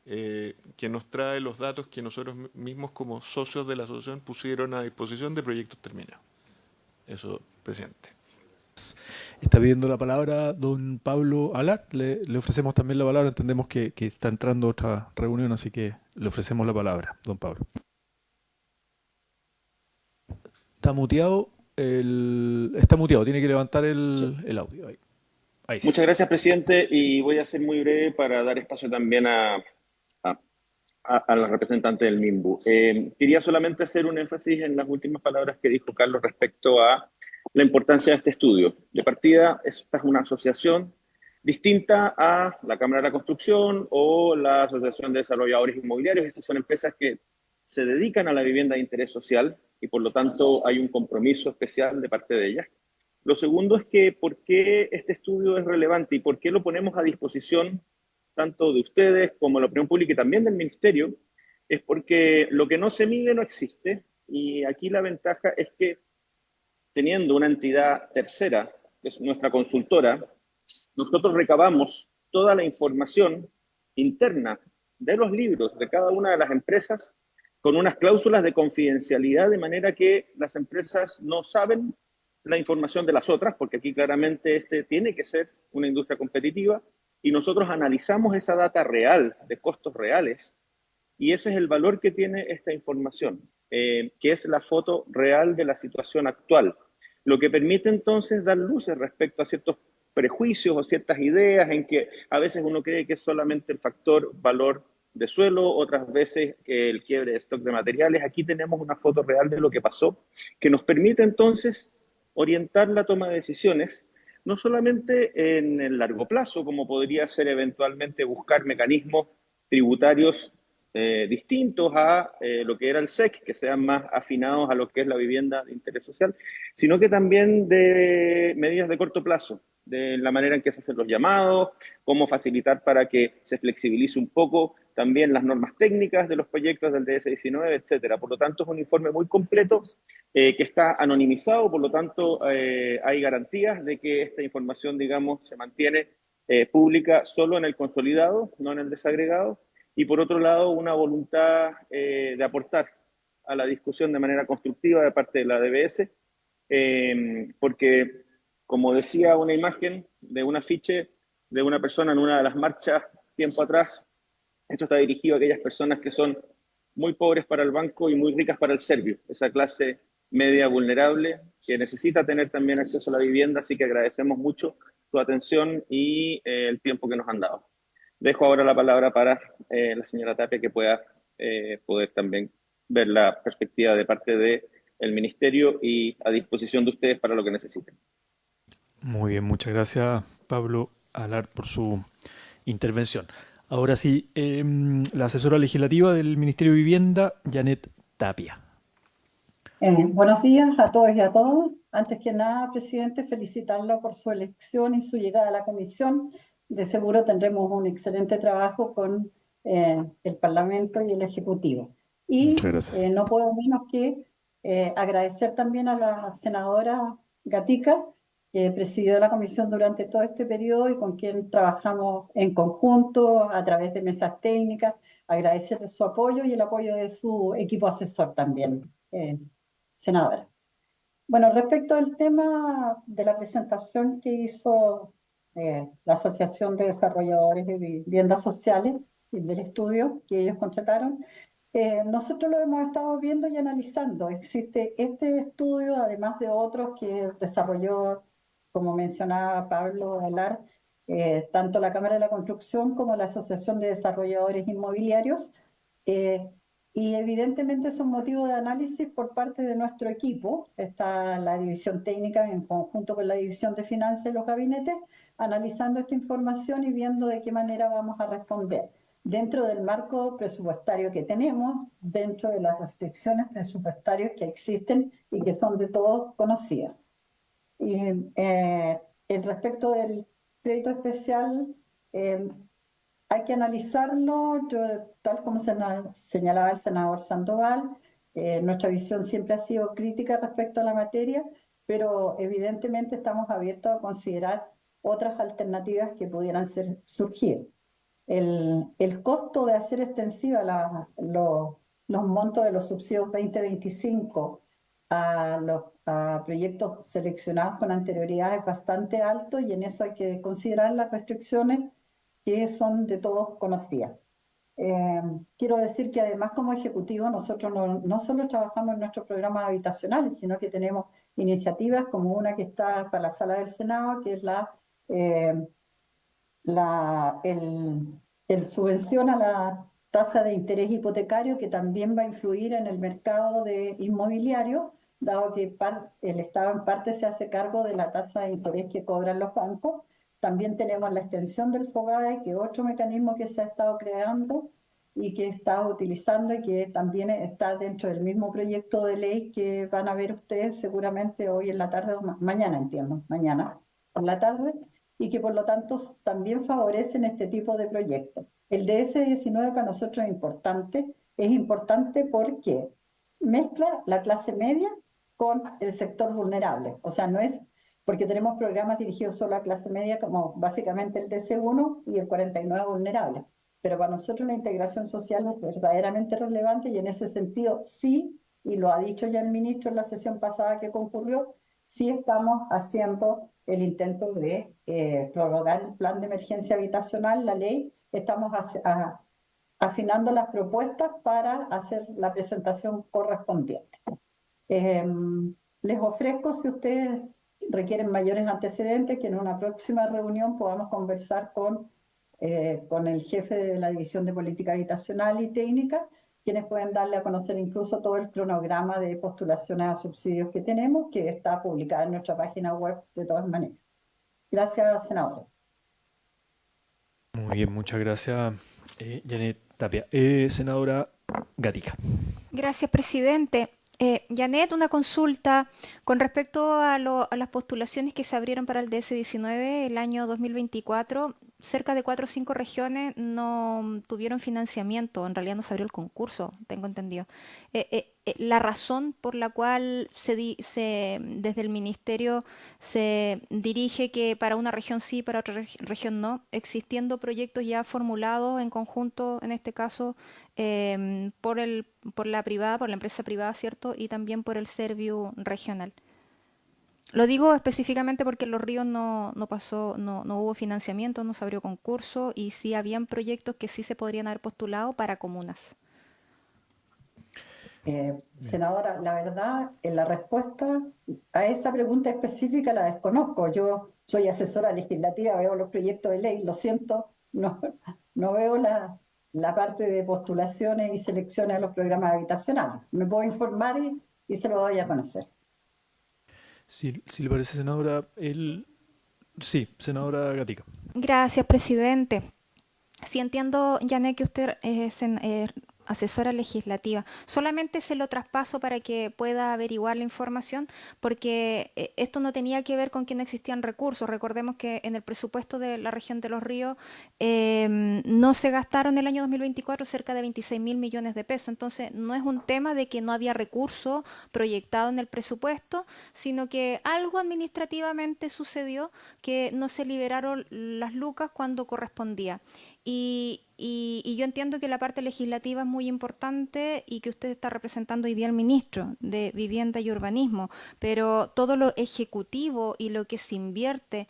que nos trae los datos que nosotros mismos como socios de la asociación pusieron a disposición de proyectos terminados. Eso, presidente. Está pidiendo la palabra don Pablo Alart. Le ofrecemos también la palabra. Entendemos que está entrando otra reunión, así que le ofrecemos la palabra, don Pablo. Está muteado. Está muteado. Tiene que levantar el audio. Ahí sí. Muchas gracias, presidente, y voy a ser muy breve para dar espacio también a la representante del MIMBU. Quería solamente hacer un énfasis en las últimas palabras que dijo Carlos respecto a la importancia de este estudio. De partida, esta es una asociación distinta a la Cámara de la Construcción o la Asociación de Desarrolladores Inmobiliarios. Estas son empresas que se dedican a la vivienda de interés social y por lo tanto hay un compromiso especial de parte de ellas. Lo segundo es que por qué este estudio es relevante y por qué lo ponemos a disposición tanto de ustedes como de la opinión pública y también del Ministerio, es porque lo que no se mide no existe, y aquí la ventaja es que teniendo una entidad tercera, que es nuestra consultora, nosotros recabamos toda la información interna de los libros de cada una de las empresas con unas cláusulas de confidencialidad, de manera que las empresas no saben la información de las otras, porque aquí claramente este tiene que ser una industria competitiva, y nosotros analizamos esa data real, de costos reales, y ese es el valor que tiene esta información, que es la foto real de la situación actual, lo que permite entonces dar luces respecto a ciertos prejuicios o ciertas ideas en que a veces uno cree que es solamente el factor valor de suelo, otras veces que el quiebre de stock de materiales. Aquí tenemos una foto real de lo que pasó, que nos permite entonces orientar la toma de decisiones, no solamente en el largo plazo, como podría ser eventualmente buscar mecanismos tributarios distintos a lo que era el SEC, que sean más afinados a lo que es la vivienda de interés social, sino que también de medidas de corto plazo, de la manera en que se hacen los llamados, cómo facilitar para que se flexibilice un poco también las normas técnicas de los proyectos del DS19, etcétera. Por lo tanto, es un informe muy completo que está anonimizado, por lo tanto, hay garantías de que esta información, digamos, se mantiene pública solo en el consolidado, no en el desagregado, y por otro lado, una voluntad de aportar a la discusión de manera constructiva de parte de la DBS, porque, como decía una imagen de un afiche de una persona en una de las marchas tiempo atrás, esto está dirigido a aquellas personas que son muy pobres para el banco y muy ricas para el servio, esa clase media vulnerable que necesita tener también acceso a la vivienda, así que agradecemos mucho su atención y el tiempo que nos han dado. Dejo ahora la palabra para la señora Tapia, que pueda poder también ver la perspectiva de parte del Ministerio y a disposición de ustedes para lo que necesiten. Muy bien, muchas gracias, Pablo Alart, por su intervención. Ahora sí, la asesora legislativa del Ministerio de Vivienda, Janet Tapia. Buenos días a todos y a todas. Antes que nada, presidente, felicitarlo por su elección y su llegada a la comisión. De seguro tendremos un excelente trabajo con el Parlamento y el Ejecutivo. Y muchas gracias. No puedo menos que agradecer también a la senadora Gatica, que presidió la comisión durante todo este periodo y con quien trabajamos en conjunto a través de mesas técnicas. Agradecerle su apoyo y el apoyo de su equipo asesor también, senadora. Bueno, respecto al tema de la presentación que hizo la Asociación de Desarrolladores de Viviendas Sociales del estudio que ellos contrataron, nosotros lo hemos estado viendo y analizando. Existe este estudio, además de otros que desarrolló, como mencionaba Pablo Alart, tanto la Cámara de la Construcción como la Asociación de Desarrolladores Inmobiliarios, Y evidentemente son motivos de análisis por parte de nuestro equipo. Está la división técnica en conjunto con la división de finanzas de los gabinetes, analizando esta información y viendo de qué manera vamos a responder dentro del marco presupuestario que tenemos, dentro de las restricciones presupuestarias que existen y que son de todos conocidas. Y en respecto del crédito especial, hay que analizarlo. Yo, tal como señalaba el senador Sandoval, nuestra visión siempre ha sido crítica respecto a la materia, pero evidentemente estamos abiertos a considerar otras alternativas que pudieran surgir. El costo de hacer extensiva los montos de los subsidios 2025 a proyectos seleccionados con anterioridad es bastante alto, y en eso hay que considerar las restricciones que son de todos conocidas. Quiero decir que además, como Ejecutivo, nosotros no solo trabajamos en nuestros programas habitacionales, sino que tenemos iniciativas como una que está para la sala del Senado, que es el subvención a la tasa de interés hipotecario, que también va a influir en el mercado de inmobiliario, dado que el Estado en parte se hace cargo de la tasa de interés que cobran los bancos. También tenemos la extensión del FOGAE, que es otro mecanismo que se ha estado creando y que está utilizando, y que también está dentro del mismo proyecto de ley que van a ver ustedes seguramente hoy en la tarde o mañana, entiendo, mañana por la tarde, y que por lo tanto también favorecen este tipo de proyectos. El DS-19 para nosotros es importante porque mezcla la clase media con el sector vulnerable. O sea, no es porque tenemos programas dirigidos solo a clase media, como básicamente el DC1 y el 49 vulnerable. Pero para nosotros la integración social es verdaderamente relevante, y en ese sentido sí, y lo ha dicho ya el ministro en la sesión pasada que concurrió, sí estamos haciendo el intento de prorrogar el plan de emergencia habitacional, la ley. Estamos afinando las propuestas para hacer la presentación correspondiente. Les ofrezco, si ustedes requieren mayores antecedentes, que en una próxima reunión podamos conversar con el jefe de la División de Política Habitacional y Técnica, quienes pueden darle a conocer incluso todo el cronograma de postulaciones a subsidios que tenemos, que está publicada en nuestra página web de todas maneras. Gracias, senadora. Muy bien, muchas gracias, Janet Tapia. Senadora Gatica. Gracias, presidente. Janet, una consulta con respecto a las postulaciones que se abrieron para el DS-19 el año 2024. Cerca de 4 o 5 regiones no tuvieron financiamiento, en realidad no se abrió el concurso, tengo entendido. La razón por la cual desde el ministerio se dirige que para una región sí, para otra región no, existiendo proyectos ya formulados en conjunto, en este caso, por la empresa privada, ¿cierto? Y también por el Serviu regional. Lo digo específicamente porque en Los Ríos no hubo financiamiento, no se abrió concurso, y sí habían proyectos que sí se podrían haber postulado para comunas. Senadora, la verdad, en la respuesta a esa pregunta específica la desconozco. Yo soy asesora legislativa, veo los proyectos de ley, lo siento, no veo la parte de postulaciones y selecciones de los programas habitacionales. Me puedo informar y se lo doy a conocer. Si le parece, senadora, sí, senadora Gatica. Gracias, presidente. Sí entiendo, Janet, que usted es asesora legislativa. Solamente se lo traspaso para que pueda averiguar la información, porque esto no tenía que ver con que no existían recursos. Recordemos que en el presupuesto de la región de Los Ríos no se gastaron el año 2024 cerca de 26.000 millones de pesos. Entonces, no es un tema de que no había recurso proyectado en el presupuesto, sino que algo administrativamente sucedió, que no se liberaron las lucas cuando correspondía. Y yo entiendo que la parte legislativa es muy importante y que usted está representando hoy día al ministro de Vivienda y Urbanismo, pero todo lo ejecutivo y lo que se invierte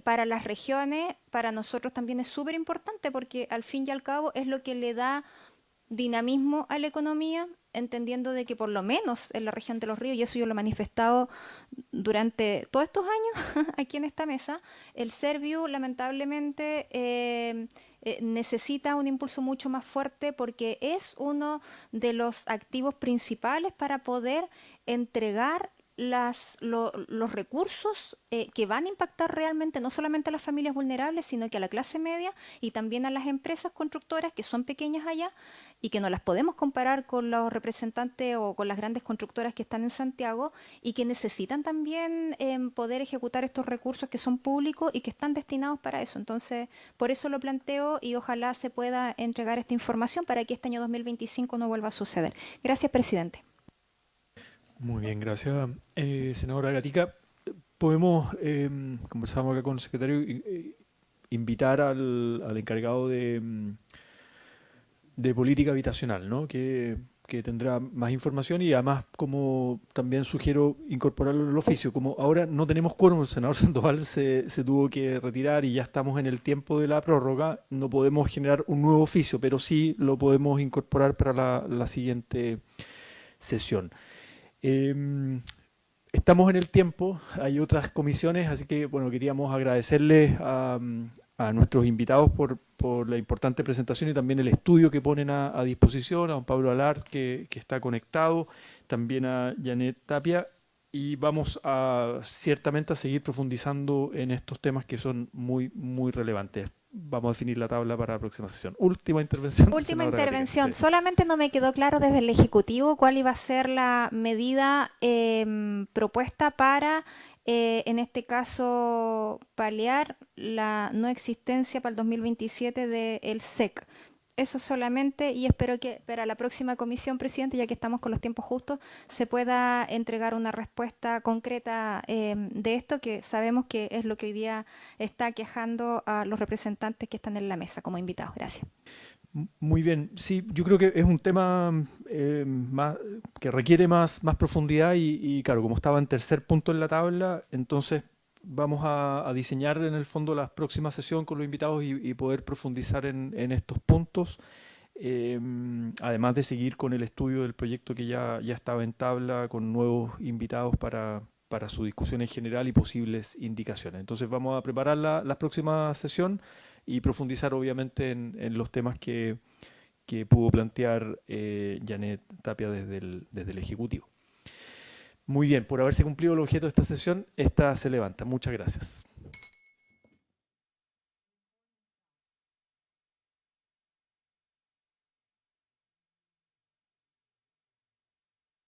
para las regiones, para nosotros también es súper importante, porque al fin y al cabo es lo que le da dinamismo a la economía, entendiendo de que por lo menos en la región de Los Ríos, y eso yo lo he manifestado durante todos estos años aquí en esta mesa, el Serviu lamentablemente necesita un impulso mucho más fuerte porque es uno de los activos principales para poder entregar los recursos que van a impactar realmente no solamente a las familias vulnerables, sino que a la clase media y también a las empresas constructoras que son pequeñas allá y que no las podemos comparar con los representantes o con las grandes constructoras que están en Santiago y que necesitan también poder ejecutar estos recursos que son públicos y que están destinados para eso. Entonces, por eso lo planteo y ojalá se pueda entregar esta información para que este año 2025 no vuelva a suceder. Gracias, presidente. Muy bien, gracias. Senadora Gatica, podemos, conversamos acá con el secretario, invitar al encargado de política habitacional, ¿no? que tendrá más información y además, como también sugiero, incorporarlo al oficio. Como ahora no tenemos quórum, el senador Sandoval se tuvo que retirar y ya estamos en el tiempo de la prórroga, no podemos generar un nuevo oficio, pero sí lo podemos incorporar para la siguiente sesión. Estamos en el tiempo, hay otras comisiones, así que bueno, queríamos agradecerles a nuestros invitados por la importante presentación y también el estudio que ponen a disposición, a don Pablo Alart que está conectado, también a Janet Tapia, y vamos ciertamente a seguir profundizando en estos temas que son muy, muy relevantes. Vamos a definir la tabla para la próxima sesión. Última intervención. Última intervención. Sí. Solamente no me quedó claro desde el Ejecutivo cuál iba a ser la medida propuesta para, en este caso, paliar la no existencia para el 2027 del SEC. Eso solamente, y espero que para la próxima comisión, presidente, ya que estamos con los tiempos justos, se pueda entregar una respuesta concreta de esto, que sabemos que es lo que hoy día está aquejando a los representantes que están en la mesa como invitados. Gracias. Muy bien, sí, yo creo que es un tema que requiere más profundidad y claro, como estaba en tercer punto en la tabla, entonces vamos a diseñar en el fondo la próxima sesión con los invitados y poder profundizar en estos puntos, además de seguir con el estudio del proyecto que ya estaba en tabla con nuevos invitados para su discusión en general y posibles indicaciones. Entonces vamos a preparar la próxima sesión y profundizar obviamente en los temas que pudo plantear Janet Tapia desde el Ejecutivo. Muy bien, por haberse cumplido el objeto de esta sesión, esta se levanta. Muchas gracias.